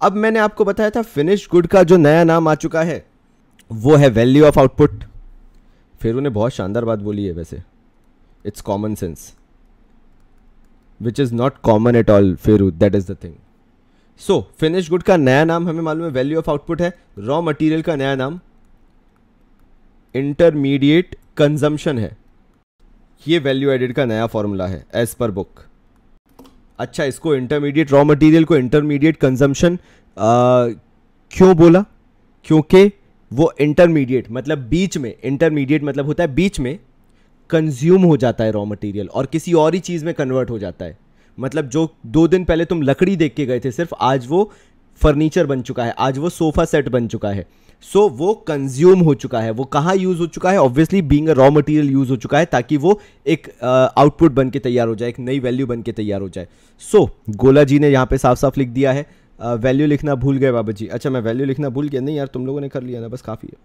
अब मैंने आपको बताया था फिनिश गुड का जो नया नाम आ चुका है वो है वैल्यू ऑफ आउटपुट। फिर उन्हें बहुत शानदार बात बोली है वैसे, it's common sense which is not common at all फेरू, that is the thing. So finish good का नया नाम हमें मालूम है वैल्यू ऑफ आउटपुट है, रॉ मटेरियल का नया नाम इंटरमीडिएट कंजम्पशन है, ये वैल्यू एडेड का नया फॉर्मूला है एज पर बुक। अच्छा, इसको इंटरमीडिएट रॉ मटेरियल को इंटरमीडिएट कंजम्पशन क्यों बोला? क्योंकि वो इंटरमीडिएट मतलब बीच में, इंटरमीडिएट मतलब होता है बीच में कंज्यूम हो जाता है रॉ मटेरियल और किसी और ही चीज़ में कन्वर्ट हो जाता है। मतलब जो 2 दिन पहले तुम लकड़ी देख के गए थे सिर्फ, आज वो फर्नीचर बन चुका है, आज वो सोफा सेट बन चुका है। सो वो कंज्यूम हो चुका है। वो कहाँ यूज हो चुका है? Obviously being a raw material use हो चुका है, ताकि वो एक आउटपुट बन के तैयार हो जाए, एक नई वैल्यू बन के तैयार हो जाए। सो गोला जी ने यहाँ पे साफ साफ लिख दिया है, वैल्यू लिखना भूल गए बाबा जी। अच्छा, मैं वैल्यू लिखना भूल गया? नहीं यार, तुम लोगों ने कर लिया ना, बस काफ़ी है।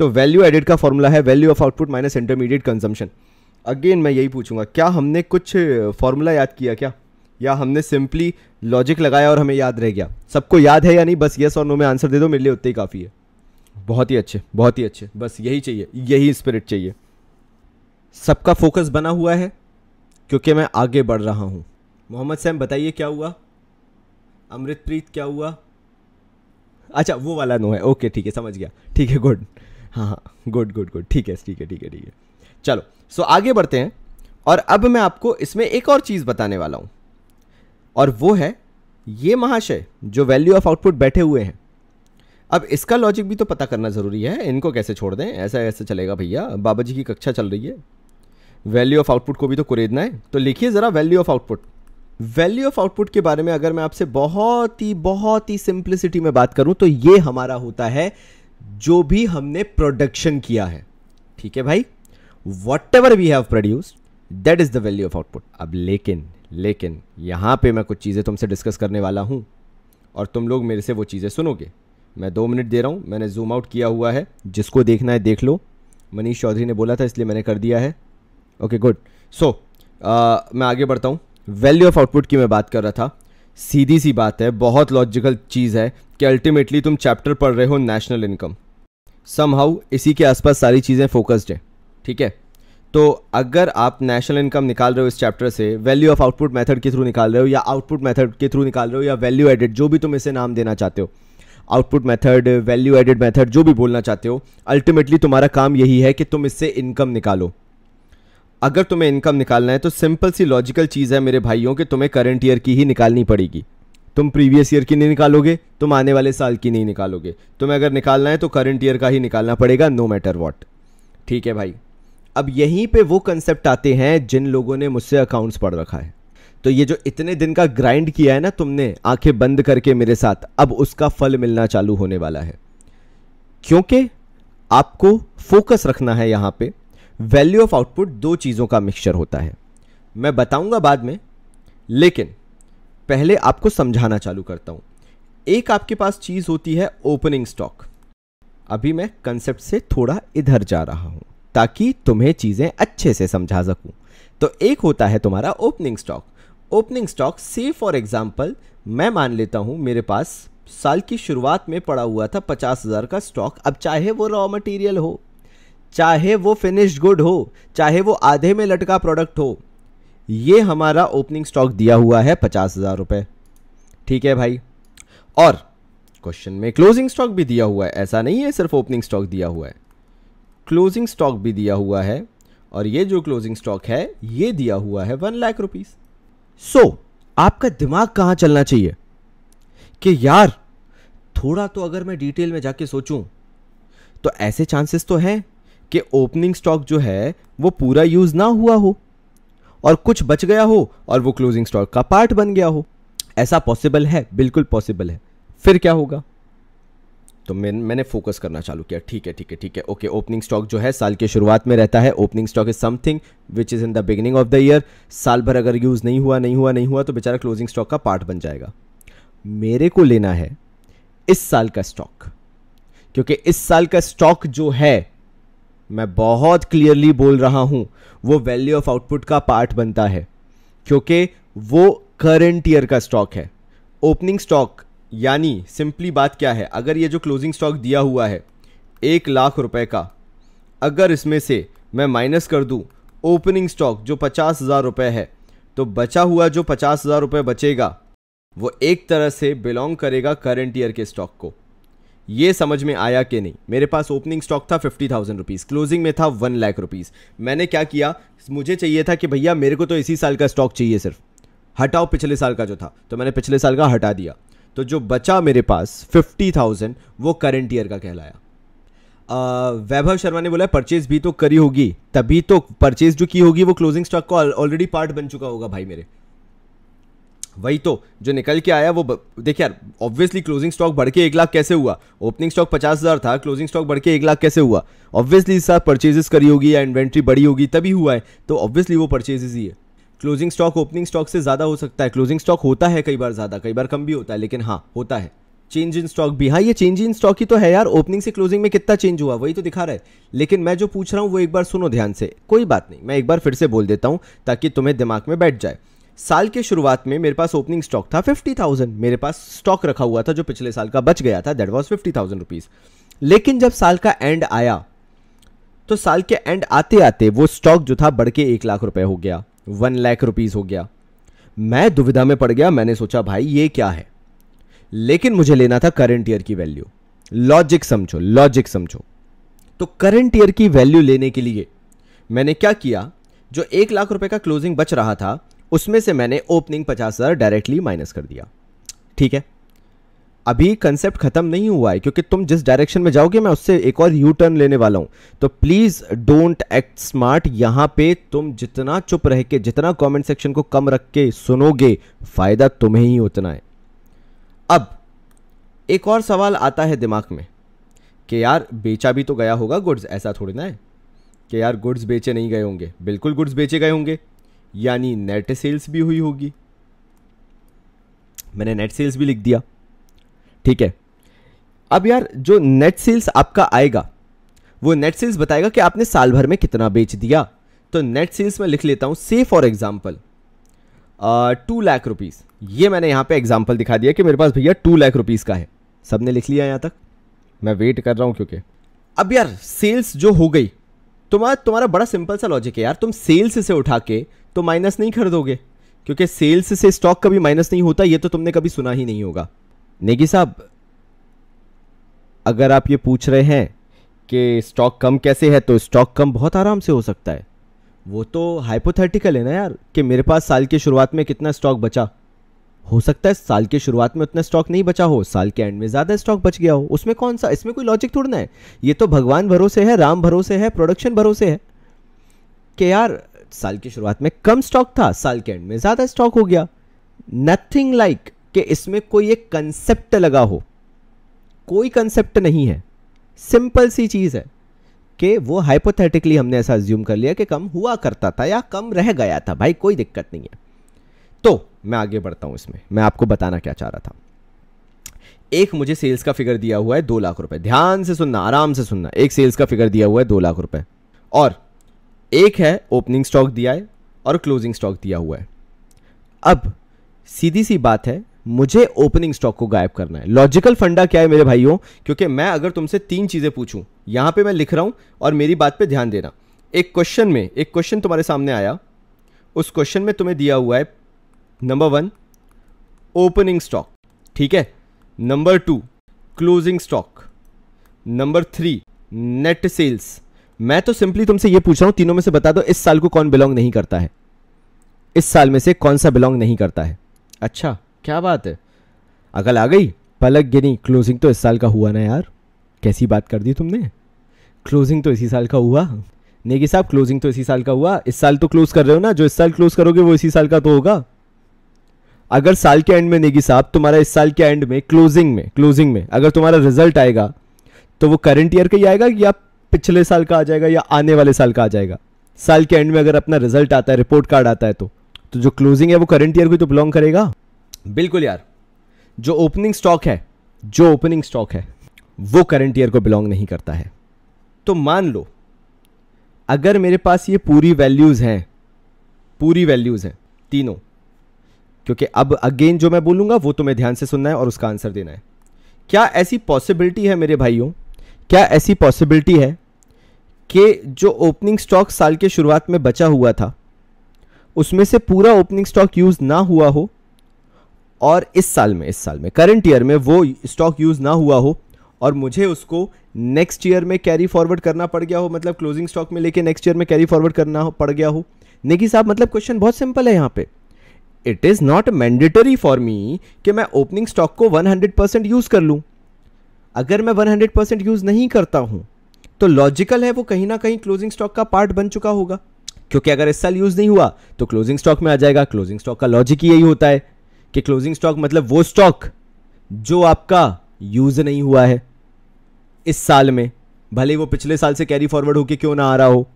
तो वैल्यू एडेड का फॉर्मूला है value of output minus intermediate consumption. Again मैं यही पूछूंगा, क्या हमने कुछ फॉर्मूला याद किया क्या, या हमने सिंपली लॉजिक लगाया और हमें याद रह गया? सबको याद है या नहीं? बस यस और नो में आंसर दे दो, मेरे लिए उतना ही काफ़ी है। बहुत ही अच्छे, बहुत ही अच्छे, बस यही चाहिए, यही स्पिरिट चाहिए। सबका फोकस बना हुआ है क्योंकि मैं आगे बढ़ रहा हूं। मोहम्मद सैम बताइए क्या हुआ? अमृतप्रीत क्या हुआ? अच्छा, वो वाला नो है, ओके ठीक है, समझ गया, ठीक है, गुड, हाँ हाँ, गुड गुड गुड, ठीक है ठीक है ठीक है ठीक है। चलो, सो आगे बढ़ते हैं। और अब मैं आपको इसमें एक और चीज़ बताने वाला हूं, और वो है ये महाशय जो वैल्यू ऑफ आउटपुट बैठे हुए हैं। अब इसका लॉजिक भी तो पता करना ज़रूरी है, इनको कैसे छोड़ दें? ऐसा ऐसे चलेगा भैया? बाबा जी की कक्षा चल रही है, वैल्यू ऑफ आउटपुट को भी तो कुरेदना है। तो लिखिए ज़रा value of output. Value of output के बारे में अगर मैं आपसे बहुत ही सिंप्लिसिटी में बात करूं तो ये हमारा होता है जो भी हमने प्रोडक्शन किया है, ठीक है भाई? Whatever we have produced, that is the value of output. अब लेकिन यहां पे मैं कुछ चीज़ें तुमसे डिस्कस करने वाला हूं और तुम लोग मेरे से वो चीज़ें सुनोगे। मैं 2 मिनट दे रहा हूं, मैंने जूम आउट किया हुआ है, जिसको देखना है देख लो। मनीष चौधरी ने बोला था इसलिए मैंने कर दिया है। Okay good. सो मैं आगे बढ़ता हूं। वैल्यू ऑफ आउटपुट की मैं बात कर रहा था। सीधी सी बात है, बहुत लॉजिकल चीज़ है कि अल्टीमेटली तुम चैप्टर पढ़ रहे हो नेशनल इनकम, समहाउ इसी के आसपास सारी चीज़ें फोकस्ड है, ठीक है? तो अगर आप नेशनल इनकम निकाल रहे हो इस चैप्टर से, वैल्यू ऑफ आउटपुट मेथड के थ्रू निकाल रहे हो, या आउटपुट मेथड के थ्रू निकाल रहे हो, या वैल्यू एडेड, जो भी तुम इसे नाम देना चाहते हो, output method, value added method, जो भी बोलना चाहते हो, अल्टीमेटली तुम्हारा काम यही है कि तुम इससे इनकम निकालो। अगर तुम्हें इनकम निकालना है तो सिंपल सी लॉजिकल चीज़ है मेरे भाइयों कि तुम्हें करंट ईयर की ही निकालनी पड़ेगी। तुम प्रीवियस ईयर की नहीं निकालोगे, तुम आने वाले साल की नहीं निकालोगे। तुम्हें अगर निकालना है तो करंट ईयर का ही निकालना पड़ेगा, नो मैटर व्हाट, ठीक है भाई? अब यहीं पे वो कंसेप्ट आते हैं जिन लोगों ने मुझसे अकाउंट्स पढ़ रखा है। तो ये जो इतने दिन का ग्राइंड किया है ना तुमने आंखें बंद करके मेरे साथ, अब उसका फल मिलना चालू होने वाला है, क्योंकि आपको फोकस रखना है यहां पे। वैल्यू ऑफ आउटपुट 2 चीजों का मिक्सचर होता है, मैं बताऊंगा बाद में, लेकिन पहले आपको समझाना चालू करता हूं। एक आपके पास चीज होती है ओपनिंग स्टॉक। अभी मैं कंसेप्ट से थोड़ा इधर जा रहा हूं ताकि तुम्हें चीजें अच्छे से समझा सकूं। तो एक होता है तुम्हारा ओपनिंग स्टॉक। ओपनिंग स्टॉक से फॉर एग्जाम्पल मैं मान लेता हूं मेरे पास साल की शुरुआत में पड़ा हुआ था 50,000 का स्टॉक। अब चाहे वो रॉ मटेरियल हो, चाहे वो फिनिश्ड गुड हो, चाहे वो आधे में लटका प्रोडक्ट हो, ये हमारा ओपनिंग स्टॉक दिया हुआ है 50,000 रुपए, ठीक है भाई? और क्वेश्चन में क्लोजिंग स्टॉक भी दिया हुआ है, ऐसा नहीं है सिर्फ ओपनिंग स्टॉक दिया हुआ है, क्लोजिंग स्टॉक भी दिया हुआ है। और ये जो क्लोजिंग स्टॉक है ये दिया हुआ है 1 लाख रुपीस। सो आपका दिमाग कहां चलना चाहिए कि यार थोड़ा तो अगर मैं डिटेल में जाके सोचूं तो ऐसे चांसेस तो हैं कि ओपनिंग स्टॉक जो है वो पूरा यूज ना हुआ हो और कुछ बच गया हो और वो क्लोजिंग स्टॉक का पार्ट बन गया हो। ऐसा पॉसिबल है, बिल्कुल पॉसिबल है। फिर क्या होगा? तो मैंने फोकस करना चालू किया, ठीक है, ओके। ओपनिंग स्टॉक जो है साल के शुरुआत में रहता है। Opening stock is something which is in the beginning of the year. साल भर अगर यूज नहीं हुआ तो बेचारा क्लोजिंग स्टॉक का पार्ट बन जाएगा। मेरे को लेना है इस साल का स्टॉक, क्योंकि इस साल का स्टॉक जो है, मैं बहुत क्लियरली बोल रहा हूं, वो वैल्यू ऑफ आउटपुट का पार्ट बनता है, क्योंकि वो करंट ईयर का स्टॉक है। ओपनिंग स्टॉक यानी सिंपली बात क्या है, अगर ये जो क्लोजिंग स्टॉक दिया हुआ है 1 लाख रुपए का, अगर इसमें से मैं माइनस कर दूं ओपनिंग स्टॉक जो 50,000 रुपए है, तो बचा हुआ जो 50,000 रुपए बचेगा वो एक तरह से बिलोंग करेगा करंट ईयर के स्टॉक को। ये समझ में आया कि नहीं? मेरे पास ओपनिंग स्टॉक था 50,000 रुपीज़, क्लोजिंग में था 1 लाख रुपीज़। मैंने क्या किया, मुझे चाहिए था कि भैया मेरे को तो इसी साल का स्टॉक चाहिए, सिर्फ हटाओ पिछले साल का जो था, तो मैंने पिछले साल का हटा दिया। तो जो बचा मेरे पास 50,000 वो करंट ईयर का कहलाया। वैभव शर्मा ने बोला परचेज भी तो करी होगी, तभी तो परचेज जो की होगी वो क्लोजिंग स्टॉक का ऑलरेडी पार्ट बन चुका होगा भाई मेरे। वही तो जो निकल के आया वो देखिए यार, ऑब्वियसली क्लोजिंग स्टॉक बढ़ के 1 लाख कैसे हुआ? ओपनिंग स्टॉक 50,000 था, क्लोजिंग स्टॉक बढ़ के 1 लाख कैसे हुआ? ऑब्वियसली इस साथ परचेजेस करी होगी या इन्वेंट्री बढ़ी होगी तभी हुआ है, तो ऑब्वियसली वो परचेजेस ही है। क्लोजिंग स्टॉक ओपनिंग स्टॉक से ज़्यादा हो सकता है, क्लोजिंग स्टॉक होता है कई बार ज़्यादा, कई बार कम भी होता है, लेकिन हाँ होता है। चेंज इन स्टॉक भी, हाँ ये चेंज इन स्टॉक ही तो है यार, ओपनिंग से क्लोजिंग में कितना चेंज हुआ वही तो दिखा रहा है। लेकिन मैं जो पूछ रहा हूँ वो एक बार सुनो ध्यान से, कोई बात नहीं, मैं एक बार फिर से बोल देता हूँ ताकि तुम्हें दिमाग में बैठ जाए। साल के शुरुआत में मेरे पास ओपनिंग स्टॉक था 50,000, मेरे पास स्टॉक रखा हुआ था जो पिछले साल का बच गया था, दैट वाज 50,000 रुपीज। लेकिन जब साल का एंड आया तो साल के एंड आते आते वो स्टॉक जो था बढ़ के 1 लाख रुपए हो गया, 1 लाख रुपीज हो गया। मैं दुविधा में पड़ गया, मैंने सोचा भाई ये क्या है, लेकिन मुझे लेना था करंट ईयर की वैल्यू। लॉजिक समझो, लॉजिक समझो। तो करंट ईयर की वैल्यू लेने के लिए मैंने क्या किया, जो 1 लाख रुपए का क्लोजिंग बच रहा था उसमें से मैंने ओपनिंग 50,000 डायरेक्टली माइनस कर दिया। ठीक है, अभी कंसेप्ट खत्म नहीं हुआ है, क्योंकि तुम जिस डायरेक्शन में जाओगे मैं उससे एक और यू टर्न लेने वाला हूं। तो प्लीज डोंट एक्ट स्मार्ट। यहां पे तुम जितना चुप रह के, जितना कमेंट सेक्शन को कम रख के सुनोगे, फायदा तुम्हें ही उतना है। अब एक और सवाल आता है दिमाग में कि यार बेचा भी तो गया होगा गुड्स, ऐसा थोड़ी ना है कि यार गुड्स बेचे नहीं गए होंगे, बिल्कुल गुड्स बेचे गए होंगे, यानी नेट सेल्स भी हुई होगी। मैंने नेट सेल्स भी लिख दिया। ठीक है, अब यार जो नेट सेल्स आपका आएगा वो नेट सेल्स बताएगा कि आपने साल भर में कितना बेच दिया। तो नेट सेल्स में लिख लेता हूं, से फॉर एग्जाम्पल 2 लाख रुपीज। ये मैंने यहां पे एग्जाम्पल दिखा दिया कि मेरे पास भैया 2 लाख रुपीज का है। सबने लिख लिया यहां तक? मैं वेट कर रहा हूं क्योंकि अब यार सेल्स जो हो गई, तुम्हारा बड़ा सिंपल सा लॉजिक है यार, तुम सेल्स से उठा के तो माइनस नहीं कर दोगे, क्योंकि सेल्स से स्टॉक कभी माइनस नहीं होता, ये तो तुमने कभी सुना ही नहीं होगा। नेगी साहब, अगर आप ये पूछ रहे हैं कि स्टॉक कम कैसे है, तो स्टॉक कम बहुत आराम से हो सकता है। वो तो हाइपोथेटिकल है ना यार, कि मेरे पास साल की शुरुआत में कितना स्टॉक बचा। हो सकता है साल के शुरुआत में उतना स्टॉक नहीं बचा हो, साल के एंड में ज्यादा स्टॉक बच गया हो। उसमें कौन सा, इसमें कोई लॉजिक थोड़ा ना है। ये तो भगवान भरोसे है, राम भरोसे है, प्रोडक्शन भरोसे है कि यार साल की शुरुआत में कम स्टॉक था, साल के एंड में ज्यादा स्टॉक हो गया। नथिंग लाइक कि इसमें कोई एक कंसेप्ट लगा हो, कोई कंसेप्ट नहीं है। सिंपल सी चीज है कि वो हाइपोथेटिकली हमने ऐसा अज्यूम कर लिया कि कम हुआ करता था या कम रह गया था, भाई कोई दिक्कत नहीं है। तो मैं आगे बढ़ता हूं इसमें, मैं आपको बताना क्या चाह रहा था। एक मुझे सेल्स का फिगर दिया हुआ है 2 लाख रुपए, ध्यान से सुनना, आराम से सुनना। एक सेल्स का फिगर दिया हुआ है 2 लाख रुपए, और एक है ओपनिंग स्टॉक दिया है और क्लोजिंग स्टॉक दिया हुआ है। अब सीधी सी बात है, मुझे ओपनिंग स्टॉक को गायब करना है। लॉजिकल फंडा क्या है मेरे भाइयों, क्योंकि मैं अगर तुमसे 3 चीजें पूछूं, यहां पे मैं लिख रहा हूं और मेरी बात पे ध्यान देना। एक क्वेश्चन तुम्हारे सामने आया, उस क्वेश्चन में तुम्हें दिया हुआ है नंबर 1 ओपनिंग स्टॉक, ठीक है, number 2 closing stock, number 3 net sales. मैं तो सिंपली तुमसे ये पूछ रहा हूं, तीनों में से बता दो इस साल को कौन बिलोंग नहीं करता है, इस साल में से कौन सा बिलोंग नहीं करता है। अच्छा क्या बात है, अकल आ गई, पलक गिनी। क्लोजिंग तो इस साल का हुआ ना यार, कैसी बात कर दी तुमने, क्लोजिंग तो इसी साल का हुआ। नेगी साहब क्लोजिंग तो इसी साल का हुआ, इस साल तो क्लोज कर रहे हो ना, जो इस साल क्लोज करोगे वो इसी साल का तो होगा। अगर साल के एंड में नेगी साहब तुम्हारा इस साल के एंड में क्लोजिंग में अगर तुम्हारा रिजल्ट आएगा तो वो करंट ईयर का ही आएगा या पिछले साल का आ जाएगा या आने वाले साल का आ जाएगा। साल के एंड में अगर अपना रिजल्ट आता है, रिपोर्ट कार्ड आता है, तो जो क्लोजिंग है वो करंट ईयर को तो बिलोंग करेगा। बिल्कुल यार, जो ओपनिंग स्टॉक है वो करंट ईयर को बिलोंग नहीं करता है। तो मान लो अगर मेरे पास ये पूरी वैल्यूज हैं तीनों, क्योंकि अब अगेन जो मैं बोलूंगा वो तुम्हें ध्यान से सुनना है और उसका आंसर देना है। क्या ऐसी पॉसिबिलिटी है मेरे भाइयों, क्या ऐसी पॉसिबिलिटी है कि जो ओपनिंग स्टॉक साल के शुरुआत में बचा हुआ था उसमें से पूरा ओपनिंग स्टॉक यूज ना हुआ हो और इस साल में करंट ईयर में वो स्टॉक यूज ना हुआ हो और मुझे उसको नेक्स्ट ईयर में कैरी फॉरवर्ड करना पड़ गया हो, मतलब क्लोजिंग स्टॉक में लेके नेक्स्ट ईयर में कैरी फॉरवर्ड करना पड़ गया हो। नेगी साहब मतलब क्वेश्चन बहुत सिंपल है यहां पे। It is not mandatory for me कि मैं ओपनिंग स्टॉक को 100% यूज कर लूं। अगर मैं 100% यूज नहीं करता हूं तो लॉजिकल है वो कहीं ना कहीं क्लोजिंग स्टॉक का पार्ट बन चुका होगा, क्योंकि अगर इस साल यूज नहीं हुआ तो क्लोजिंग स्टॉक में आ जाएगा। क्लोजिंग स्टॉक का लॉजिक ही यही होता है कि क्लोजिंग स्टॉक मतलब वो स्टॉक जो आपका यूज नहीं हुआ है इस साल में, भले वो पिछले साल से कैरी फॉरवर्ड होके क्यों ना आ रहा हो,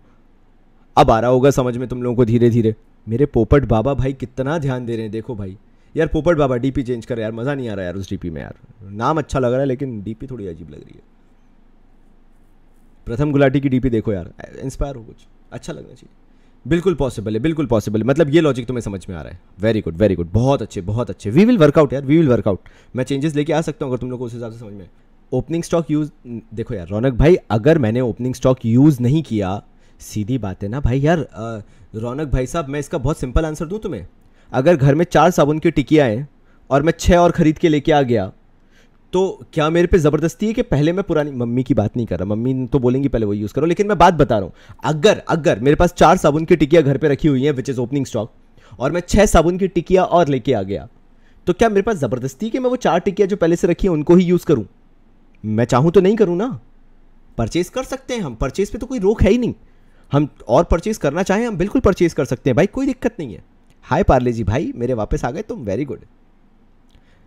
अब आ रहा होगा समझ में तुम लोगों को धीरे धीरे। मेरे पोपट बाबा भाई कितना ध्यान दे रहे हैं, देखो भाई यार पोपट बाबा डीपी चेंज कर यार, मजा नहीं आ रहा यार उस डीपी में यार, नाम अच्छा लग रहा है लेकिन डीपी थोड़ी अजीब लग रही है। प्रथम गुलाटी की डीपी देखो यार, इंस्पायर हो, कुछ अच्छा लगना चाहिए। बिल्कुल पॉसिबल है, बिल्कुल पॉसिबल है, मतलब ये लॉजिक तुम्हें समझ में आ रहा है। वेरी गुड, बहुत अच्छे बहुत अच्छे। वी विल वर्कआउट यार, वी विल वर्कआउट। मैं चेंजेस लेके आ सकता हूँ अगर तुम लोग को उस हिसाब से समझ में। ओपनिंग स्टॉक यूज, देखो यार रौनक भाई, अगर मैंने ओपनिंग स्टॉक यूज नहीं किया, सीधी बात है ना भाई यार, रौनक भाई साहब मैं इसका बहुत सिंपल आंसर दूं तुम्हें। अगर घर में 4 साबुन की टिकियाँ हैं और मैं 6 और खरीद के लेके आ गया, तो क्या मेरे पे ज़बरदस्ती है कि पहले मैं पुरानी, मम्मी की बात नहीं कर रहा, मम्मी तो बोलेंगी पहले वो यूज़ करो, लेकिन मैं बात बता रहा हूँ, अगर मेरे पास 4 साबुन की टिकिया घर पे रखी हुई है विच इज़ ओपनिंग स्टॉक, और मैं 6 साबुन की टिकिया और लेके आ गया, तो क्या मेरे पास ज़बरदस्ती कि मैं वो 4 टिकिया जो पहले से रखी है उनको ही यूज़ करूँ? मैं चाहूँ तो नहीं करूँ ना। परचेज कर सकते हैं हम, परचेज पे तो कोई रोक है ही नहीं, हम और परचेज करना चाहें हम बिल्कुल परचेज कर सकते हैं भाई, कोई दिक्कत नहीं है। हाय पार्ले जी भाई, मेरे वापस आ गए तुम, वेरी गुड।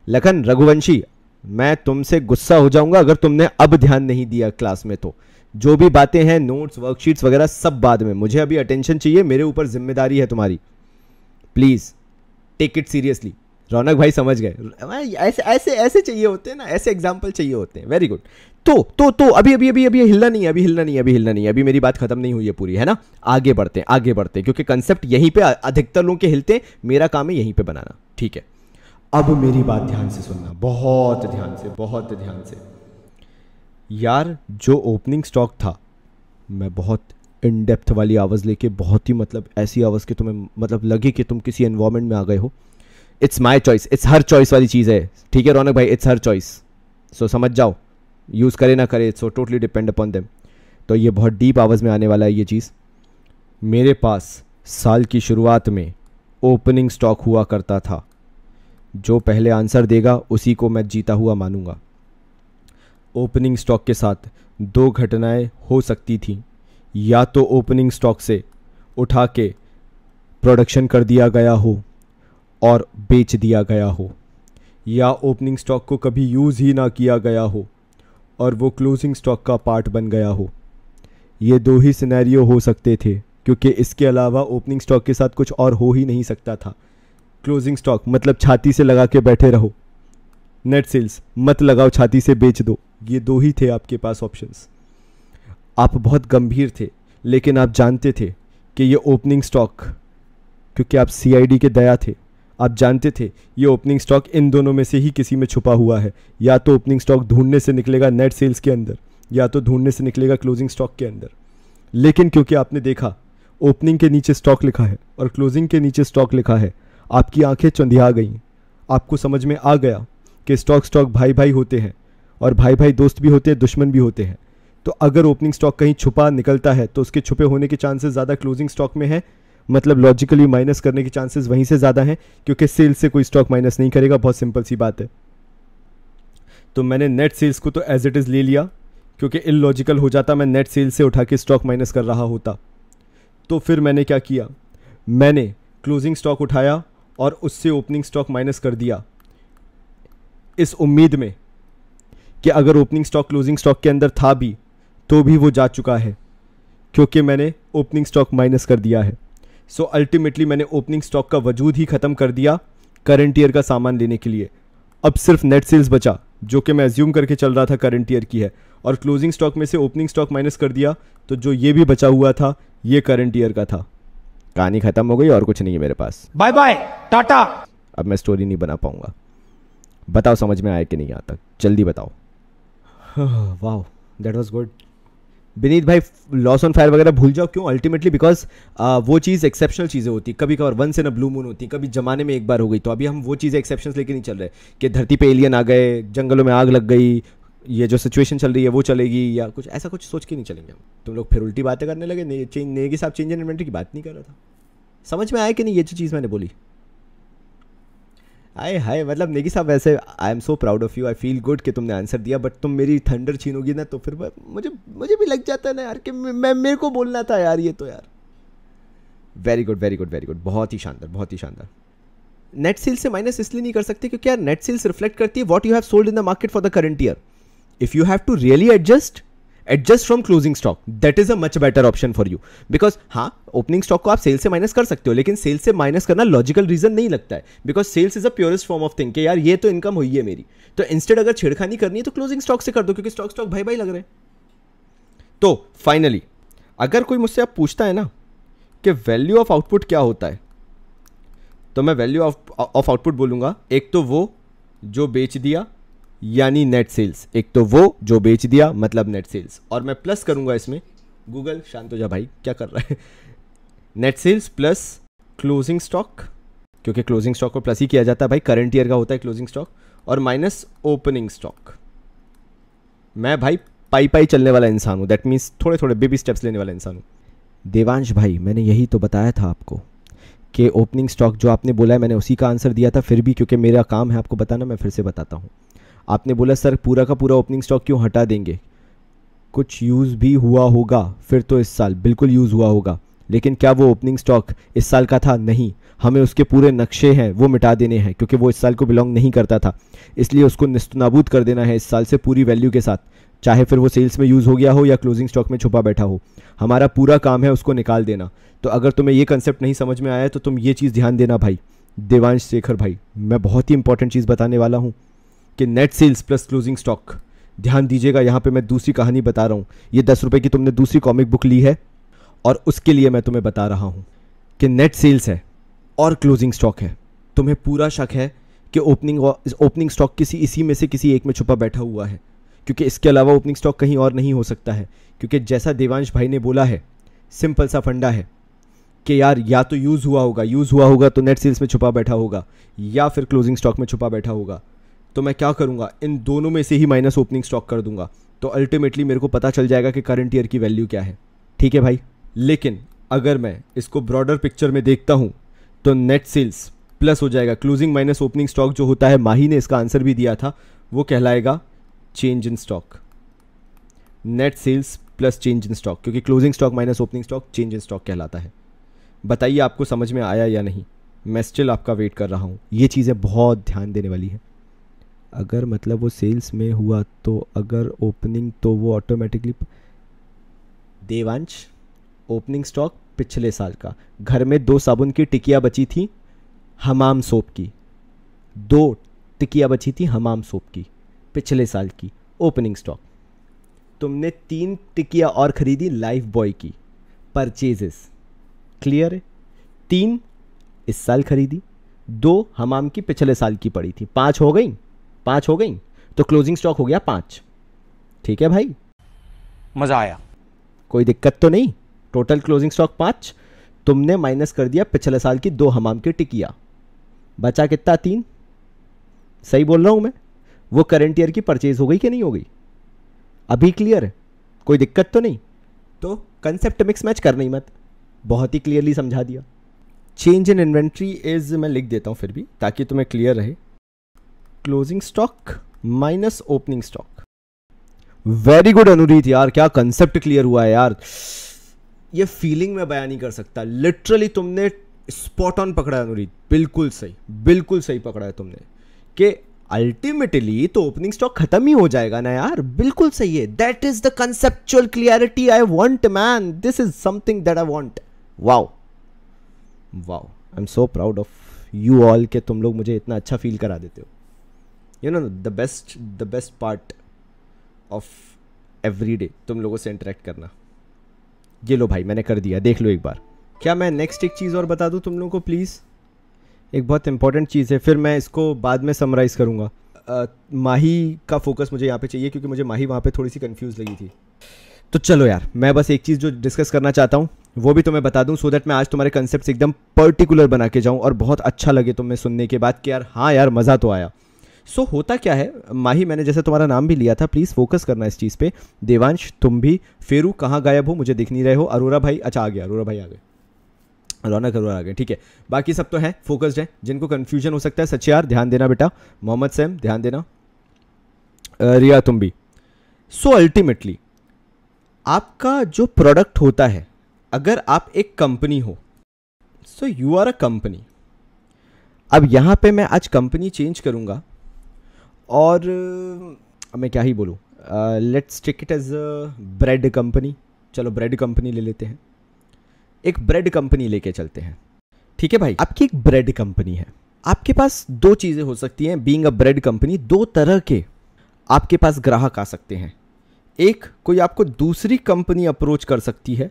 लखन रघुवंशी, मैं तुमसे गुस्सा हो जाऊंगा अगर तुमने अब ध्यान नहीं दिया क्लास में, तो जो भी बातें हैं नोट्स वर्कशीट्स वगैरह सब बाद में, मुझे अभी अटेंशन चाहिए, मेरे ऊपर जिम्मेदारी है तुम्हारी, प्लीज टेक इट सीरियसली। रौनक भाई समझ गए, ऐसे ऐसे ऐसे चाहिए होते हैं ना, ऐसे एग्जाम्पल चाहिए होते हैं। Very good. तो अभी अभी अभी अभी हिलना नहीं है, अभी हिलना नहीं है, अभी हिलना नहीं है, अभी मेरी बात खत्म नहीं हुई है पूरी, है ना। आगे बढ़ते हैं आगे बढ़ते हैं, क्योंकि कंसेप्ट यहीं पे अधिकतर लोगों के हिलते हैं, मेरा काम है यहीं पे बनाना, ठीक है। अब मेरी बात ध्यान से सुनना, बहुत ध्यान से, बहुत ध्यान से यार। जो ओपनिंग स्टॉक था, मैं बहुत इन डेप्थ वाली आवाज़ लेके, बहुत ही मतलब ऐसी आवाज़ कि तुम्हें मतलब लगे कि तुम किसी एनवायरमेंट में आ गए हो। It's my choice, it's her choice वाली चीज़ है, ठीक है रौनक भाई, इट्स हर चॉइस, सो समझ जाओ, यूज़ करे ना करे, so totally depend upon them. तो ये बहुत डीप आवाज़ में आने वाला है ये चीज़। मेरे पास साल की शुरुआत में ओपनिंग स्टॉक हुआ करता था, जो पहले आंसर देगा उसी को मैं जीता हुआ मानूंगा। ओपनिंग स्टॉक के साथ 2 घटनाएं हो सकती थी, या तो ओपनिंग स्टॉक से उठा के प्रोडक्शन कर दिया गया हो और बेच दिया गया हो, या ओपनिंग स्टॉक को कभी यूज़ ही ना किया गया हो और वो क्लोजिंग स्टॉक का पार्ट बन गया हो। ये 2 ही सिनेरियो हो सकते थे, क्योंकि इसके अलावा ओपनिंग स्टॉक के साथ कुछ और हो ही नहीं सकता था। क्लोजिंग स्टॉक मतलब छाती से लगा के बैठे रहो, नेट सेल्स मत लगाओ, छाती से बेच दो, ये 2 ही थे आपके पास ऑप्शंस। आप बहुत गंभीर थे, लेकिन आप जानते थे कि ये ओपनिंग स्टॉक, क्योंकि आप सीआईडी के दया थे, आप जानते थे ये ओपनिंग स्टॉक इन दोनों में से ही किसी में छुपा हुआ है। या तो ओपनिंग स्टॉक ढूंढने से निकलेगा नेट सेल्स के अंदर, या तो ढूंढने से निकलेगा क्लोजिंग स्टॉक के अंदर। लेकिन क्योंकि आपने देखा ओपनिंग के नीचे स्टॉक लिखा है और क्लोजिंग के नीचे स्टॉक लिखा है, आपकी आंखें चंधिया गईं, आपको समझ में आ गया कि स्टॉक भाई भाई होते हैं, और भाई भाई दोस्त भी होते हैं, दुश्मन भी होते हैं। तो अगर ओपनिंग स्टॉक कहीं छुपा निकलता है तो उसके छुपे होने के चांसेस ज़्यादा क्लोजिंग स्टॉक में है, मतलब लॉजिकली माइनस करने के चांसेस वहीं से ज़्यादा हैं, क्योंकि सेल्स से कोई स्टॉक माइनस नहीं करेगा, बहुत सिंपल सी बात है। तो मैंने नेट सेल्स को तो एज इट इज़ ले लिया, क्योंकि इलॉजिकल हो जाता मैं नेट सेल्स से उठा के स्टॉक माइनस कर रहा होता। तो फिर मैंने क्या किया, मैंने क्लोजिंग स्टॉक उठाया और उससे ओपनिंग स्टॉक माइनस कर दिया, इस उम्मीद में कि अगर ओपनिंग स्टॉक क्लोजिंग स्टॉक के अंदर था भी तो भी वो जा चुका है, क्योंकि मैंने ओपनिंग स्टॉक माइनस कर दिया है। सो अल्टीमेटली मैंने ओपनिंग स्टॉक का वजूद ही ख़त्म कर दिया करंट ईयर का सामान लेने के लिए। अब सिर्फ नेट सेल्स बचा, जो कि मैं एज्यूम करके चल रहा था करंट ईयर की है, और क्लोजिंग स्टॉक में से ओपनिंग स्टॉक माइनस कर दिया, तो जो ये भी बचा हुआ था ये करंट ईयर का था। कहानी खत्म हो गई, और कुछ नहीं है मेरे पास, बाय बाय टाटा। अब मैं स्टोरी नहीं बना पाऊंगा। बताओ समझ में आया कि नहीं यहाँ तक, जल्दी बताओ। वाह दैट वाज गुड। विनीत भाई लॉस ऑन फायर वगैरह भूल जाओ, क्यों? अल्टीमेटली बिकॉज वो चीज़ एक्सेप्शनल चीज़ें होती, कभी कभार once in a blue moon होती, कभी जमाने में एक बार हो गई। तो अभी हम वो चीज़ें एक्सेप्शंस लेके नहीं चल रहे कि धरती पे एलियन आ गए, जंगलों में आग लग गई, ये जो सिचुएशन चल रही है वो चलेगी, या कुछ ऐसा कुछ सोच के नहीं चलेंगे हम। तुम लोग फिर उल्टी बातें करने लगे, नए के साथ चेंज इन इन्वेंटरी की बात नहीं कर रहा था। समझ में आया कि नहीं ये जो चीज़ मैंने बोली? आए हाय, मतलब नेगी साहब वैसे आई am so proud of you, I feel good कि तुमने आंसर दिया, बट तुम मेरी थंडर छीनोगी ना तो फिर मुझे भी लग जाता है ना यार कि मेरे को बोलना था यार ये तो यार। Very good very good very good, बहुत ही शानदार बहुत ही शानदार। नेट सेल्स से माइनस इसलिए नहीं कर सकते क्योंकि यार नेट सेल्स रिफ्लेक्ट करती है what you have sold in the market for the current year. If you have to really adjust from closing stock, that is a much better option for you. Because हाँ, opening stock को आप cell से minus कर सकते हो, लेकिन cell से minus करना लॉजिकल रीजन नहीं लगता है. Because sales is a purest form of thing कि यार ये तो इनकम हुई है मेरी, तो इंस्टेड अगर छेड़खानी करनी है तो क्लोजिंग स्टॉक से कर दो, क्योंकि स्टॉक भाई भाई लग रहे हैं. तो फाइनली अगर कोई मुझसे आप पूछता है ना कि वैल्यू ऑफ आउटपुट क्या होता है, तो मैं वैल्यू ऑफ आउटपुट बोलूंगा एक तो वो जो बेच दिया यानी नेट सेल्स, एक तो वो जो बेच दिया मतलब नेट सेल्स, और मैं प्लस करूंगा इसमें, गूगल शांत हो जा भाई क्या कर रहा है, net sales plus closing stock, क्योंकि क्लोजिंग स्टॉक को प्लस ही किया जाता है भाई, करंट ईयर का होता है क्लोजिंग स्टॉक, और माइनस ओपनिंग स्टॉक. मैं भाई पाई चलने वाला इंसान हूं, दैट मीन्स थोड़े थोड़े बेबी स्टेप्स लेने वाला इंसान हूं. देवांश भाई मैंने यही तो बताया था आपको कि ओपनिंग स्टॉक जो आपने बोला है मैंने उसी का आंसर दिया था, फिर भी क्योंकि मेरा काम है आपको बताना मैं फिर से बताता हूँ. आपने बोला सर पूरा का पूरा ओपनिंग स्टॉक क्यों हटा देंगे, कुछ यूज़ भी हुआ होगा फिर तो इस साल, बिल्कुल यूज़ हुआ होगा, लेकिन क्या वो ओपनिंग स्टॉक इस साल का था? नहीं, हमें उसके पूरे नक्शे हैं वो मिटा देने हैं, क्योंकि वो इस साल को बिलोंग नहीं करता था, इसलिए उसको निस्तनाबूद कर देना है इस साल से पूरी वैल्यू के साथ, चाहे फिर वो सेल्स में यूज़ हो गया हो या क्लोजिंग स्टॉक में छुपा बैठा हो, हमारा पूरा काम है उसको निकाल देना. तो अगर तुम्हें ये कंसेप्ट नहीं समझ में आया तो तुम ये चीज़ ध्यान देना भाई देवांश शेखर भाई, मैं बहुत ही इंपॉर्टेंट चीज़ बताने वाला हूँ कि net sales plus closing stock. ध्यान दीजिएगा, यहाँ पे मैं दूसरी कहानी बता रहा हूँ. ये 10 रुपये की तुमने दूसरी कॉमिक बुक ली है और उसके लिए मैं तुम्हें बता रहा हूँ कि नेट सेल्स है और क्लोजिंग स्टॉक है. तुम्हें पूरा शक है कि ओपनिंग स्टॉक इसी में से किसी एक में छुपा बैठा हुआ है, क्योंकि इसके अलावा ओपनिंग स्टॉक कहीं और नहीं हो सकता है. क्योंकि जैसा देवांश भाई ने बोला है, सिंपल सा फंडा है कि यार या तो यूज़ हुआ होगा तो नेट सेल्स में छुपा बैठा होगा, या फिर क्लोजिंग स्टॉक में छुपा बैठा होगा. तो मैं क्या करूँगा, इन दोनों में से ही माइनस ओपनिंग स्टॉक कर दूंगा, तो अल्टीमेटली मेरे को पता चल जाएगा कि करंट ईयर की वैल्यू क्या है. ठीक है भाई. लेकिन अगर मैं इसको ब्रॉडर पिक्चर में देखता हूँ तो नेट सेल्स प्लस हो जाएगा क्लोजिंग माइनस ओपनिंग स्टॉक जो होता है, माही ने इसका आंसर भी दिया था, वो कहलाएगा change in stock. Net sales plus change in stock, क्योंकि closing stock minus opening stock change in stock कहलाता है. बताइए आपको समझ में आया या नहीं, मैं स्टिल आपका वेट कर रहा हूँ. ये चीज़ें बहुत ध्यान देने वाली है. अगर मतलब वो सेल्स में हुआ तो अगर ओपनिंग तो वो ऑटोमेटिकली, देवांश ओपनिंग स्टॉक पिछले साल का, घर में 2 साबुन की टिकिया बची थी हमाम सोप की, 2 टिकिया बची थी हमाम सोप की पिछले साल की ओपनिंग स्टॉक. तुमने 3 टिकिया और खरीदी लाइफ बॉय की, परचेजेस क्लियर है. 3 इस साल खरीदी, 2 हमाम की पिछले साल की पड़ी थी, 5 हो गई, तो क्लोजिंग स्टॉक हो गया 5. ठीक है भाई, मजा आया, कोई दिक्कत तो नहीं. टोटल क्लोजिंग स्टॉक 5, तुमने माइनस कर दिया पिछले साल की 2 हमाम की टिकिया, बचा कितना? 3. सही बोल रहा हूं मैं? वो करंट ईयर की परचेज हो गई कि नहीं हो गई? अभी क्लियर है, कोई दिक्कत तो नहीं. तो कंसेप्ट मिक्स मैच करना ही मत, बहुत ही क्लियरली समझा दिया. चेंज इन इन्वेंट्री इज, मैं लिख देता हूं फिर भी ताकि तुम्हें क्लियर रहे, closing stock minus opening stock. Very good Anureet यार, क्या कंसेप्ट क्लियर हुआ है यार. ये फीलिंग मैं बयान नहीं कर सकता, लिटरली तुमने स्पॉट ऑन पकड़ा है अनुरीत, बिल्कुल सही पकड़ा है तुमने कि अल्टीमेटली तो ओपनिंग स्टॉक खत्म ही हो जाएगा ना यार. बिल्कुल सही है. That is the conceptual clarity I want man, this is something that I want. Wow, I am so proud of you all कि तुम लोग मुझे इतना अच्छा फील करा देते हो. You know the best part of every day तुम लोगों से इंटरेक्ट करना. ये लो भाई, मैंने कर दिया, देख लो एक बार. क्या मैं नेक्स्ट एक चीज़ और बता दूं तुम लोगों को प्लीज़? एक बहुत इंपॉर्टेंट चीज़ है, फिर मैं इसको बाद में समराइज़ करूँगा. माही का फोकस मुझे यहाँ पे चाहिए, क्योंकि मुझे माही वहाँ पे थोड़ी सी कंफ्यूज लगी थी. तो चलो यार, मैं बस एक चीज़ जो डिस्कस करना चाहता हूँ वो भी तुम्हें बता दूं, सो दैट मैं आज तुम्हारे कंसेप्ट एकदम पर्टिकुलर बना के जाऊँ और बहुत अच्छा लगे तुम्हें सुनने के बाद कि यार हाँ यार मज़ा तो आया. सो होता क्या है माही, मैंने जैसे तुम्हारा नाम भी लिया था, प्लीज़ फोकस करना इस चीज़ पे. देवांश तुम भी, फेरू कहाँ गायब हो, मुझे दिख नहीं रहे हो. अरोरा भाई, अच्छा आ गया, अरोरा भाई आ गए, रौनक अरोरा आ गए, ठीक है. बाकी सब तो हैं, फोकस्ड हैं. जिनको कन्फ्यूजन हो सकता है सच्चार ध्यान देना बेटा. मोहम्मद सैम ध्यान देना, रिया तुम भी. सो अल्टीमेटली आपका जो प्रोडक्ट होता है, अगर आप एक कंपनी हो, so you are a company, अब यहाँ पे मैं आज कंपनी चेंज करूँगा और मैं क्या ही बोलूँ, let's take it as bread company. चलो ब्रेड कंपनी ले लेते हैं, एक ब्रेड कंपनी लेके चलते हैं। ठीक है भाई, आपकी एक ब्रेड कंपनी है, आपके पास दो चीज़ें हो सकती हैं बीइंग अ ब्रेड कंपनी। दो तरह के आपके पास ग्राहक आ सकते हैं। एक, कोई आपको दूसरी कंपनी अप्रोच कर सकती है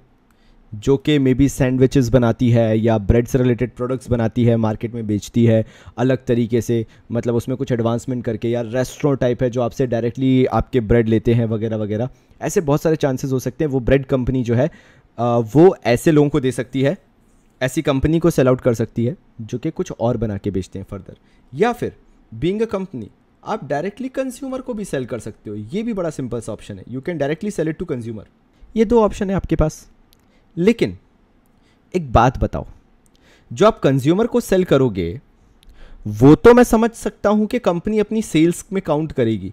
जो कि मे बी सैंडविचेस बनाती है या ब्रेड से रिलेटेड प्रोडक्ट्स बनाती है, मार्केट में बेचती है अलग तरीके से, मतलब उसमें कुछ एडवांसमेंट करके, या रेस्टोरेंट टाइप है जो आपसे डायरेक्टली आपके ब्रेड लेते हैं वगैरह वगैरह। ऐसे बहुत सारे चांसेस हो सकते हैं। वो ब्रेड कंपनी जो है वो ऐसे लोगों को दे सकती है, ऐसी कंपनी को सेल आउट कर सकती है जो कि कुछ और बना के बेचते हैं फर्दर। या फिर बीइंग अ कंपनी आप डायरेक्टली कंज्यूमर को भी सेल कर सकते हो। ये भी बड़ा सिंपल सा ऑप्शन है, you can directly sell it to consumer. ये दो ऑप्शन है आपके पास। लेकिन एक बात बताओ, जो आप कंज्यूमर को सेल करोगे वो तो मैं समझ सकता हूं कि कंपनी अपनी सेल्स में काउंट करेगी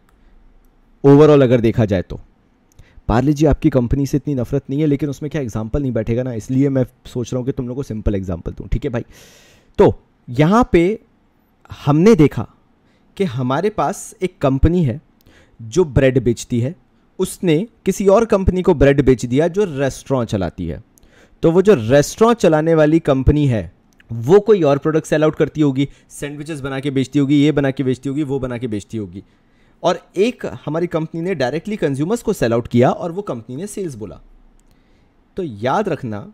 ओवरऑल अगर देखा जाए तो। पार्ले जी आपकी कंपनी से इतनी नफरत नहीं है, लेकिन उसमें क्या एग्जांपल नहीं बैठेगा ना, इसलिए मैं सोच रहा हूं कि तुम लोगों को सिंपल एग्जांपल दूं। ठीक है भाई, तो यहां पे हमने देखा कि हमारे पास एक कंपनी है जो ब्रेड बेचती है, उसने किसी और कंपनी को ब्रेड बेच दिया जो रेस्टोरेंट चलाती है। तो वो जो रेस्टोरेंट चलाने वाली कंपनी है वो कोई और प्रोडक्ट सेल आउट करती होगी, सैंडविचेस बना के बेचती होगी, ये बना के बेचती होगी, वो बना के बेचती होगी। और एक हमारी कंपनी ने डायरेक्टली कंज्यूमर्स को सेल आउट किया और वो कंपनी ने सेल्स बोला। तो याद रखना,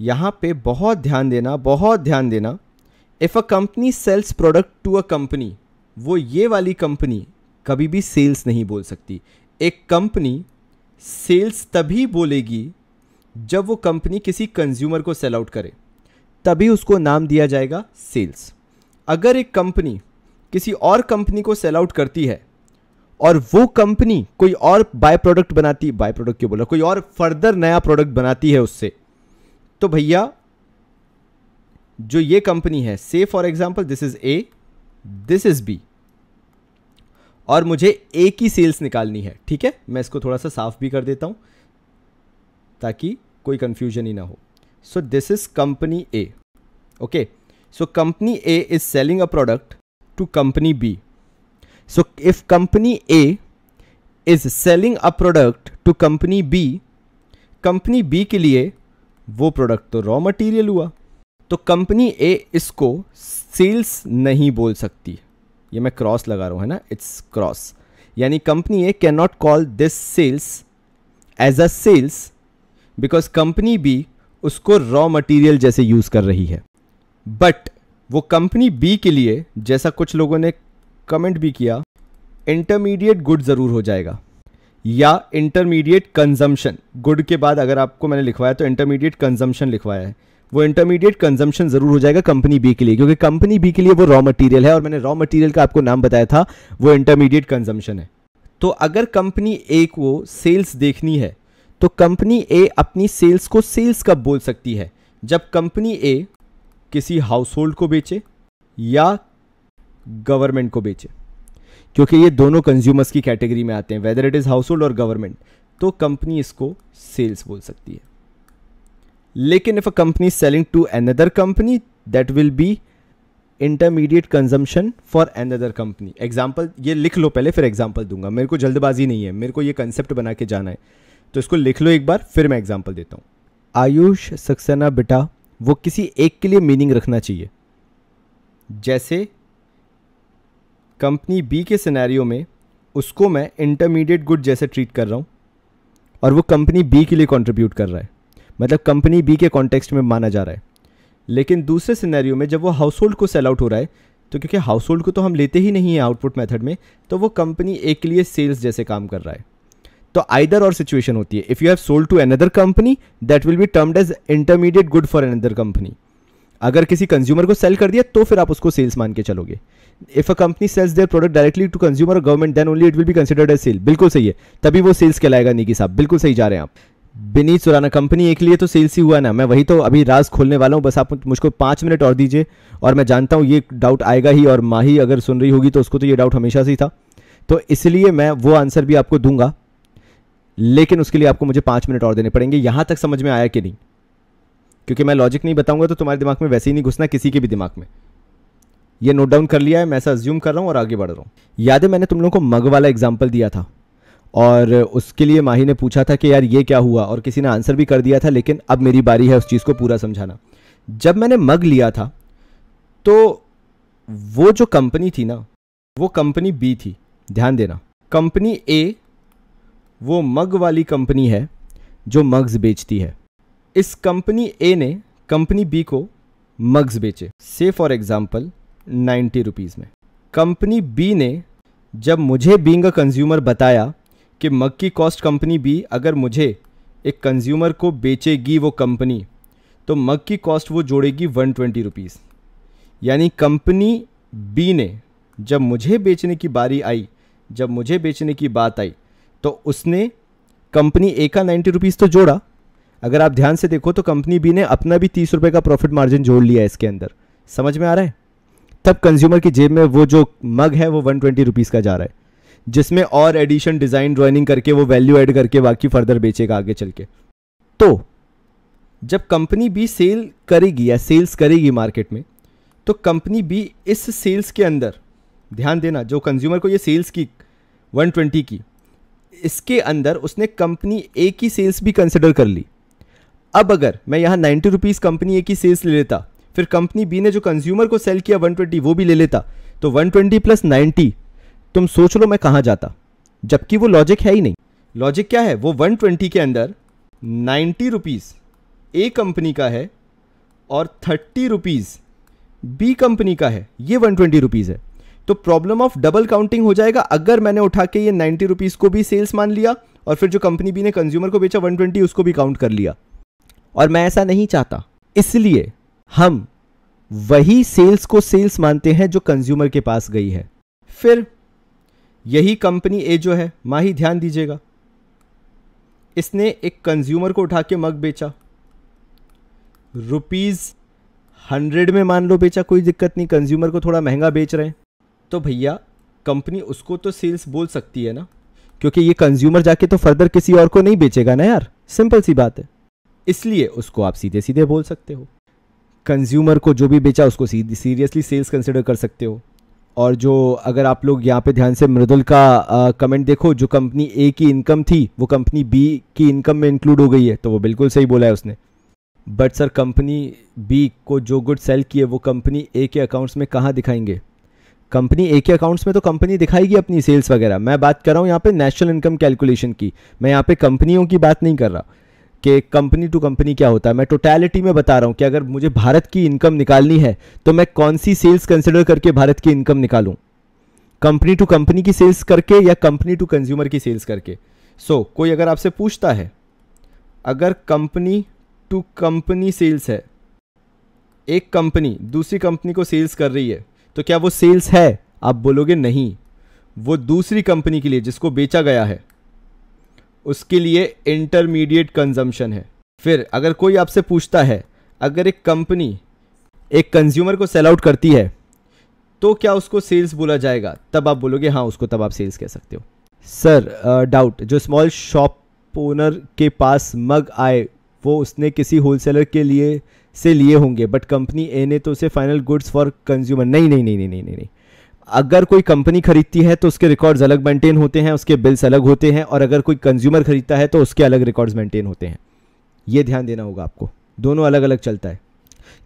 यहां पे बहुत ध्यान देना, बहुत ध्यान देना। If a company sells product to a company, वो ये वाली कंपनी कभी भी सेल्स नहीं बोल सकती। एक कंपनी सेल्स तभी बोलेगी जब वो कंपनी किसी कंज्यूमर को सेल आउट करे, तभी उसको नाम दिया जाएगा सेल्स। अगर एक कंपनी किसी और कंपनी को सेल आउट करती है और वो कंपनी कोई और बाय प्रोडक्ट बनाती, बाय प्रोडक्ट क्यों बोला, कोई और फर्दर नया प्रोडक्ट बनाती है उससे, तो भैया जो ये कंपनी है, say for example this is A, this is B, और मुझे ए की सेल्स निकालनी है। ठीक है, मैं इसको थोड़ा सा साफ भी कर देता हूं ताकि कोई कंफ्यूजन ही ना हो। So this is company A. Okay, so company A is selling a product to company B. So if company A is selling a product to company B के लिए वो प्रोडक्ट तो रॉ मटेरियल हुआ, तो company ए इसको sales नहीं बोल सकती। ये मैं क्रॉस लगा रहा हूं, है ना, इट्स क्रॉस, यानी company A can not call this sales as a sales because company B उसको रॉ मटेरियल जैसे यूज कर रही है। बट वो कंपनी बी के लिए, जैसा कुछ लोगों ने कमेंट भी किया, इंटरमीडिएट गुड जरूर हो जाएगा, या इंटरमीडिएट कंजम्पशन। गुड के बाद अगर आपको मैंने लिखवाया तो इंटरमीडिएट कंजम्पशन लिखवाया है, वो इंटरमीडिएट कंजम्पशन जरूर हो जाएगा कंपनी बी के लिए, क्योंकि कंपनी बी के लिए वो रॉ मटेरियल है और मैंने रॉ मटेरियल का आपको नाम बताया था, वो इंटरमीडिएट कंजम्पशन है। तो अगर कंपनी ए को सेल्स देखनी है तो कंपनी ए अपनी सेल्स को सेल्स कब बोल सकती है? जब कंपनी ए किसी हाउस होल्ड को बेचे या गवर्नमेंट को बेचे, क्योंकि ये दोनों कंज्यूमर्स की कैटेगरी में आते हैं, whether it is household और गवर्नमेंट, तो कंपनी इसको सेल्स बोल सकती है। लेकिन if a company selling to another company, that will be intermediate consumption for another company. Example ये लिख लो पहले, फिर एग्जाम्पल दूंगा, मेरे को जल्दबाजी नहीं है, मेरे को ये कंसेप्ट बना के जाना है, तो इसको लिख लो एक बार, फिर मैं एग्जाम्पल देता हूं। आयुष सक्सेना बेटा, वो किसी एक के लिए मीनिंग रखना चाहिए। जैसे कंपनी बी के सिनेरियो में उसको मैं इंटरमीडिएट गुड जैसे ट्रीट कर रहा हूं और वो कंपनी बी के लिए कंट्रीब्यूट कर रहा है, मतलब कंपनी बी के कॉन्टेक्स्ट में माना जा रहा है। लेकिन दूसरे सिनेरियो में जब वो हाउस होल्ड को सेल आउट हो रहा है, तो क्योंकि हाउस होल्ड को तो हम लेते ही नहीं है आउटपुट मेथड में, तो वो कंपनी ए के लिए सेल्स जैसे काम कर रहा है। तो आइदर और सिचुएशन होती है। If you have sold to another company, that will be termed as intermediate good for another company. अगर किसी कंज्यूमर को सेल कर दिया तो फिर आप उसको सेल्स मान के चलोगे। If a company sells their product directly to consumer और government, then only it will be considered as sale. बिल्कुल सही है, तभी वो सेल्स कहलाएगा। निकी साहब बिल्कुल सही जा रहे हैं आप। बिनीत सुराना, कंपनी एक लिए तो सेल्स ही हुआ ना, मैं वही तो अभी राज खोलने वाला हूं, बस आप मुझको 5 मिनट और दीजिए, और मैं जानता हूं ये डाउट आएगा ही, और माही अगर सुन रही होगी तो उसको तो ये डाउट हमेशा से ही था, तो इसलिए मैं वो आंसर भी आपको दूंगा, लेकिन उसके लिए आपको मुझे 5 मिनट और देने पड़ेंगे। यहां तक समझ में आया कि नहीं? क्योंकि मैं लॉजिक नहीं बताऊंगा तो तुम्हारे दिमाग में वैसे ही नहीं घुसना, किसी के भी दिमाग में। ये नोट डाउन कर लिया है, मैं ऐसा अज्यूम कर रहा हूँ और आगे बढ़ रहा हूँ। याद है मैंने तुम लोगों को मग वाला एग्जाम्पल दिया था और उसके लिए माही ने पूछा था कि यार ये क्या हुआ, और किसी ने आंसर भी कर दिया था, लेकिन अब मेरी बारी है उस चीज़ को पूरा समझाना। जब मैंने मग लिया था तो वो जो कंपनी थी ना, वो कंपनी बी थी। ध्यान देना, कंपनी ए वो मग वाली कंपनी है जो मग्स बेचती है। इस कंपनी ए ने कंपनी बी को मग्स बेचे, से फॉर एग्जाम्पल 90 रुपीज़ में। कंपनी बी ने जब मुझे बीइंग अ कंज्यूमर बताया कि मग की कॉस्ट कंपनी बी अगर मुझे एक कंज्यूमर को बेचेगी वो कंपनी, तो मग की कॉस्ट वो जोड़ेगी 120 रुपीज़। यानी कंपनी बी ने जब मुझे बेचने की बारी आई, जब मुझे बेचने की बात आई, तो उसने कंपनी ए का 90 रुपीज़ तो जोड़ा। अगर आप ध्यान से देखो तो कंपनी बी ने अपना भी 30 रुपये का प्रॉफिट मार्जिन जोड़ लिया है इसके अंदर। समझ में आ रहा है? तब कंज्यूमर की जेब में वो जो मग है वो 120 रुपीज़ का जा रहा है, जिसमें और एडिशन डिज़ाइन ड्राइनिंग करके वो वैल्यू ऐड करके बाकी फर्दर बेचेगा आगे चल के। तो जब कंपनी बी सेल करेगी या सेल्स करेगी मार्केट में, तो कंपनी बी इस सेल्स के अंदर, ध्यान देना, जो कंज्यूमर को ये सेल्स की 120 की, इसके अंदर उसने कंपनी ए की सेल्स भी कंसिडर कर ली। अब अगर मैं यहाँ 90 रुपीज़ कंपनी ए की सेल्स ले लेता, फिर कंपनी बी ने जो कंज्यूमर को सेल किया 120 वो भी ले लेता, तो 120 प्लस 90, तुम सोच लो मैं कहाँ जाता, जबकि वो लॉजिक है ही नहीं। लॉजिक क्या है? वो 120 के अंदर 90 रुपीज़ ए कंपनी का है और 30 रुपीज़ बी कंपनी का है, ये 120 रुपीज़ है। तो प्रॉब्लम ऑफ डबल काउंटिंग हो जाएगा अगर मैंने उठा के ये 90 रुपीज़ को भी सेल्स मान लिया और फिर जो कंपनी बी ने कंज्यूमर को बेचा 120 उसको भी काउंट कर लिया, और मैं ऐसा नहीं चाहता। इसलिए हम वही सेल्स को सेल्स मानते हैं जो कंज्यूमर के पास गई है। फिर यही कंपनी ए जो है, माही ध्यान दीजिएगा, इसने एक कंज्यूमर को उठा के मग बेचा, ₹100 में मान लो बेचा, कोई दिक्कत नहीं, कंज्यूमर को थोड़ा महंगा बेच रहे हैं, तो भैया कंपनी उसको तो सेल्स बोल सकती है ना, क्योंकि ये कंज्यूमर जाके तो फर्दर किसी और को नहीं बेचेगा ना यार, सिंपल सी बात है। इसलिए उसको आप सीधे सीधे बोल सकते हो, कंज्यूमर को जो भी बेचा उसको सीरियसली सेल्स कंसिडर कर सकते हो। और जो अगर आप लोग यहाँ पे ध्यान से मृदुल का कमेंट देखो, जो कंपनी ए की इनकम थी वो कंपनी बी की इनकम में इंक्लूड हो गई है, तो वो बिल्कुल सही बोला है उसने। बट सर कंपनी बी को जो गुड सेल किए वो कंपनी ए के अकाउंट्स में कहाँ दिखाएंगे? कंपनी ए के अकाउंट्स में तो कंपनी दिखाएगी अपनी सेल्स वगैरह। मैं बात कर रहा हूँ यहाँ पे नेशनल इनकम कैलकुलेशन की, मैं यहाँ पे कंपनियों की बात नहीं कर रहा कि कंपनी टू कंपनी क्या होता है। मैं टोटलिटी में बता रहा हूँ कि अगर मुझे भारत की इनकम निकालनी है तो मैं कौन सी सेल्स कंसिडर करके भारत की इनकम निकालूं, कंपनी टू कंपनी की सेल्स करके या कंपनी टू कंज्यूमर की सेल्स करके। कोई अगर आपसे पूछता है अगर कंपनी टू कंपनी सेल्स है, एक कंपनी दूसरी कंपनी को सेल्स कर रही है, तो क्या वो सेल्स है? आप बोलोगे नहीं, वो दूसरी कंपनी के लिए जिसको बेचा गया है उसके लिए इंटरमीडिएट कंजम्पशन है। फिर अगर कोई आपसे पूछता है अगर एक कंपनी एक कंज्यूमर को सेल आउट करती है तो क्या उसको सेल्स बोला जाएगा? तब आप बोलोगे हाँ, उसको तब आप सेल्स कह सकते हो। सर डाउट, जो स्मॉल शॉप ओनर के पास मग आए वो उसने किसी होलसेलर के लिए से लिए होंगे, बट कंपनी ए ने तो उसे फाइनल गुड्स फॉर कंज्यूमर। नहीं नहीं नहीं नहीं नहीं नहीं, अगर कोई कंपनी खरीदती है तो उसके रिकॉर्ड्स अलग मेंटेन होते हैं, उसके बिल्स अलग होते हैं, और अगर कोई कंज्यूमर खरीदता है तो उसके अलग रिकॉर्ड्स मेंटेन होते हैं। ये ध्यान देना होगा आपको, दोनों अलग अलग चलता है,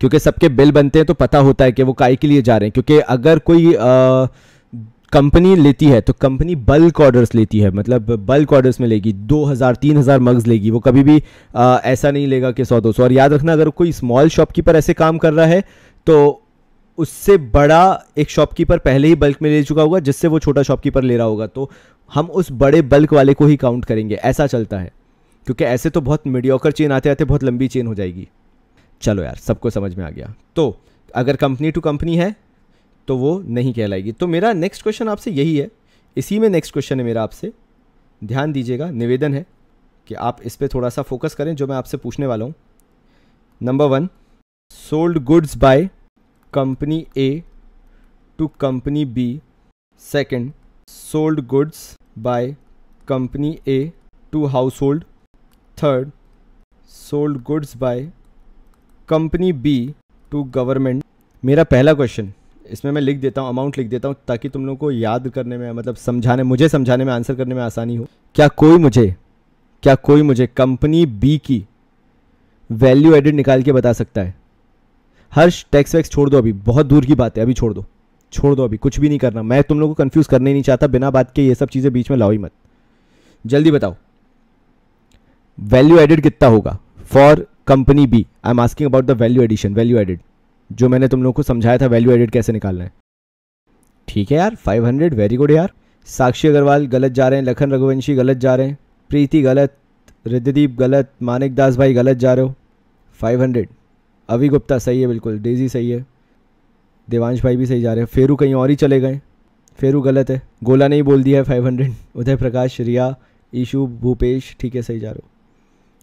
क्योंकि सबके बिल बनते हैं तो पता होता है कि वो काय के लिए जा रहे हैं। क्योंकि अगर कोई कंपनी लेती है तो कंपनी बल्क ऑर्डर्स लेती है, मतलब बल्क ऑर्डर्स में लेगी, 2000-3000 मग्स लेगी, वो कभी भी ऐसा नहीं लेगा कि 100-200। और याद रखना अगर कोई स्मॉल शॉपकीपर ऐसे काम कर रहा है तो उससे बड़ा एक शॉपकीपर पहले ही बल्क में ले चुका होगा जिससे वो छोटा शॉपकीपर ले रहा होगा, तो हम उस बड़े बल्क वाले को ही काउंट करेंगे। ऐसा चलता है, क्योंकि ऐसे तो बहुत मीडियोकर चेन आते आते बहुत लंबी चेन हो जाएगी। चलो यार, सबको समझ में आ गया। तो अगर कंपनी टू कंपनी है तो वो नहीं कहलाएगी। तो मेरा नेक्स्ट क्वेश्चन आपसे यही है, इसी में नेक्स्ट क्वेश्चन है मेरा आपसे, ध्यान दीजिएगा, निवेदन है कि आप इस पर थोड़ा सा फोकस करें जो मैं आपसे पूछने वाला हूँ। Number 1, sold goods by company A to company B. Second, sold goods by company A to household. Third, sold goods by company B to government. मेरा पहला क्वेश्चन इसमें मैं लिख देता हूँ, अमाउंट लिख देता हूँ ताकि तुम लोगों को याद करने में, मतलब मुझे समझाने में, आंसर करने में आसानी हो। क्या कोई मुझे कंपनी बी की वैल्यू एडिड निकाल के बता सकता है? हर्ष टैक्स वैक्स छोड़ दो, अभी बहुत दूर की बात है, अभी छोड़ दो, अभी कुछ भी नहीं करना। मैं तुम लोगों को कंफ्यूज करने ही नहीं चाहता, बिना बात के ये सब चीज़ें बीच में लाओ ही मत। जल्दी बताओ वैल्यू एडिड कितना होगा for company B. I am asking about the value addition, value added जो मैंने तुम लोगों को समझाया था, वैल्यू एडिड कैसे निकालना है। ठीक है यार, 500, वेरी गुड यार। साक्षी अग्रवाल गलत जा रहे हैं, लखन रघुवंशी गलत जा रहे हैं, प्रीति गलत, रिद्धदीप गलत, मानिक दास भाई गलत जा रहे हो। 500। अभी गुप्ता सही है बिल्कुल, डेजी सही है, देवांश भाई भी सही जा रहे हैं, फेरू कहीं और ही चले गए, फेरू गलत है, गोला ने ही बोल दिया है 500। उदय प्रकाश, रिया, ईशु, भूपेश ठीक है सही जा रहे हो,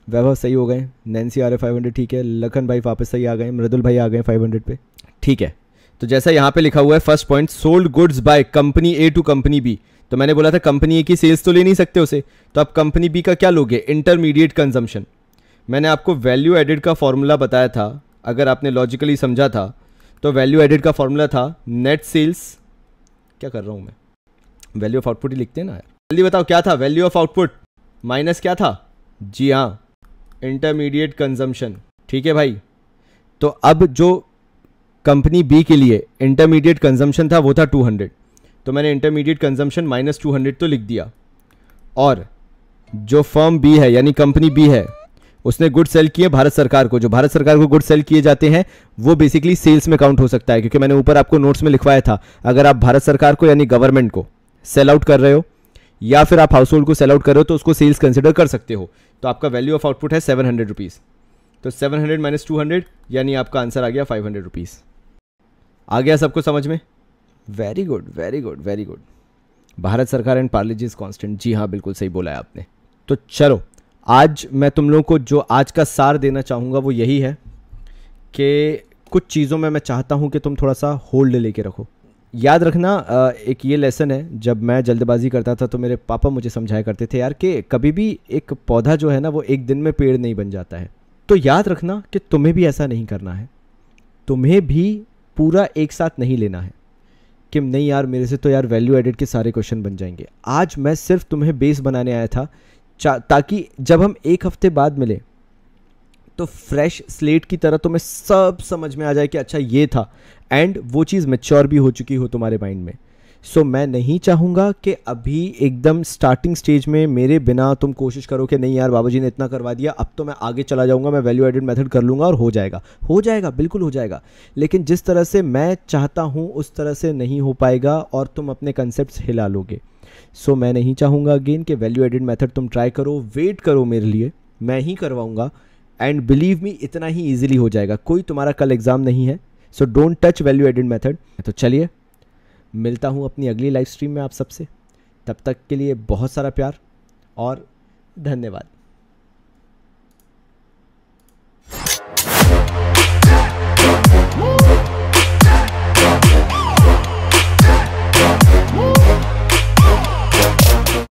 वैभव सही हो गए, नैन्सी आ रहे 500 ठीक है, लखन भाई वापस सही आ गए, मृदुल भाई आ गए 500 पे ठीक है। तो जैसा यहाँ पे लिखा हुआ है first point, sold goods by company A to company B, तो मैंने बोला था कंपनी ए की सेल्स तो ले नहीं सकते उसे, तो आप कंपनी बी का क्या लोगे? Intermediate consumption. मैंने आपको वैल्यू एडिड का फॉर्मूला बताया था, अगर आपने लॉजिकली समझा था तो वैल्यू एडिड का फॉर्मूला था नेट सेल्स, क्या कर रहा हूँ मैं, वैल्यू ऑफ आउटपुट ही लिखते हैं ना यार। जल्दी बताओ क्या था वैल्यू ऑफ आउटपुट माइनस क्या था? जी हाँ, इंटरमीडिएट कंजम्पशन। ठीक है भाई, तो अब जो कंपनी बी के लिए इंटरमीडिएट कंजम्पशन था वो था 200, तो मैंने इंटरमीडिएट कंजम्पशन माइनस 200 तो लिख दिया। और जो फर्म बी है यानी कंपनी बी है, उसने गुड सेल किए भारत सरकार को, जो भारत सरकार को गुड सेल किए जाते हैं वो बेसिकली सेल्स में काउंट हो सकता है, क्योंकि मैंने ऊपर आपको नोट्स में लिखवाया था, अगर आप भारत सरकार को यानी गवर्नमेंट को सेल आउट कर रहे हो या फिर आप हाउस होल्ड को सेल आउट कर रहे हो तो उसको सेल्स कंसिडर कर सकते हो। तो आपका वैल्यू ऑफ आउटपुट है 700 रुपीज़, तो 700 माइनस 200 यानी आपका आंसर आ गया 500 रुपीज़। आ गया सबको समझ में? Very good very good very good. Bharat सरकार एंड पार्लेजी इज कांस्टेंट, जी हाँ बिल्कुल सही बोला है आपने। तो चलो आज मैं तुम लोगों को जो आज का सार देना चाहूँगा वो यही है कि कुछ चीज़ों में मैं चाहता हूँ कि तुम थोड़ा सा होल्ड लेके रखो। याद रखना, एक ये लेसन है, जब मैं जल्दबाजी करता था तो मेरे पापा मुझे समझाया करते थे यार कि कभी भी एक पौधा जो है ना वो एक दिन में पेड़ नहीं बन जाता है। तो याद रखना कि तुम्हें भी ऐसा नहीं करना है, तुम्हें भी पूरा एक साथ नहीं लेना है कि नहीं यार मेरे से तो यार वैल्यू एडिड के सारे क्वेश्चन बन जाएंगे। आज मैं सिर्फ तुम्हें बेस बनाने आया था ताकि जब हम एक हफ्ते बाद मिले तो फ्रेश स्लेट की तरह तुम्हें सब समझ में आ जाए कि अच्छा ये था, एंड वो चीज़ मैच्योर भी हो चुकी हो तुम्हारे माइंड में। सो मैं नहीं चाहूँगा कि अभी एकदम स्टार्टिंग स्टेज में मेरे बिना तुम कोशिश करो कि नहीं यार बाबूजी ने इतना करवा दिया, अब तो मैं आगे चला जाऊँगा, मैं वैल्यू एडिड मेथड कर लूँगा और हो जाएगा बिल्कुल हो जाएगा। लेकिन जिस तरह से मैं चाहता हूँ उस तरह से नहीं हो पाएगा और तुम अपने कंसेप्ट हिला लोगे। सो मैं नहीं चाहूँगा अगेन कि वैल्यू एडिड मेथड तुम ट्राई करो, वेट करो मेरे लिए, मैं ही करवाऊँगा, एंड बिलीव मी इतना ही ईजिली हो जाएगा। कोई तुम्हारा कल एग्ज़ाम नहीं है, so don't touch value added method. तो चलिए मिलता हूँ अपनी अगली लाइव स्ट्रीम में आप सबसे, तब तक के लिए बहुत सारा प्यार और धन्यवाद।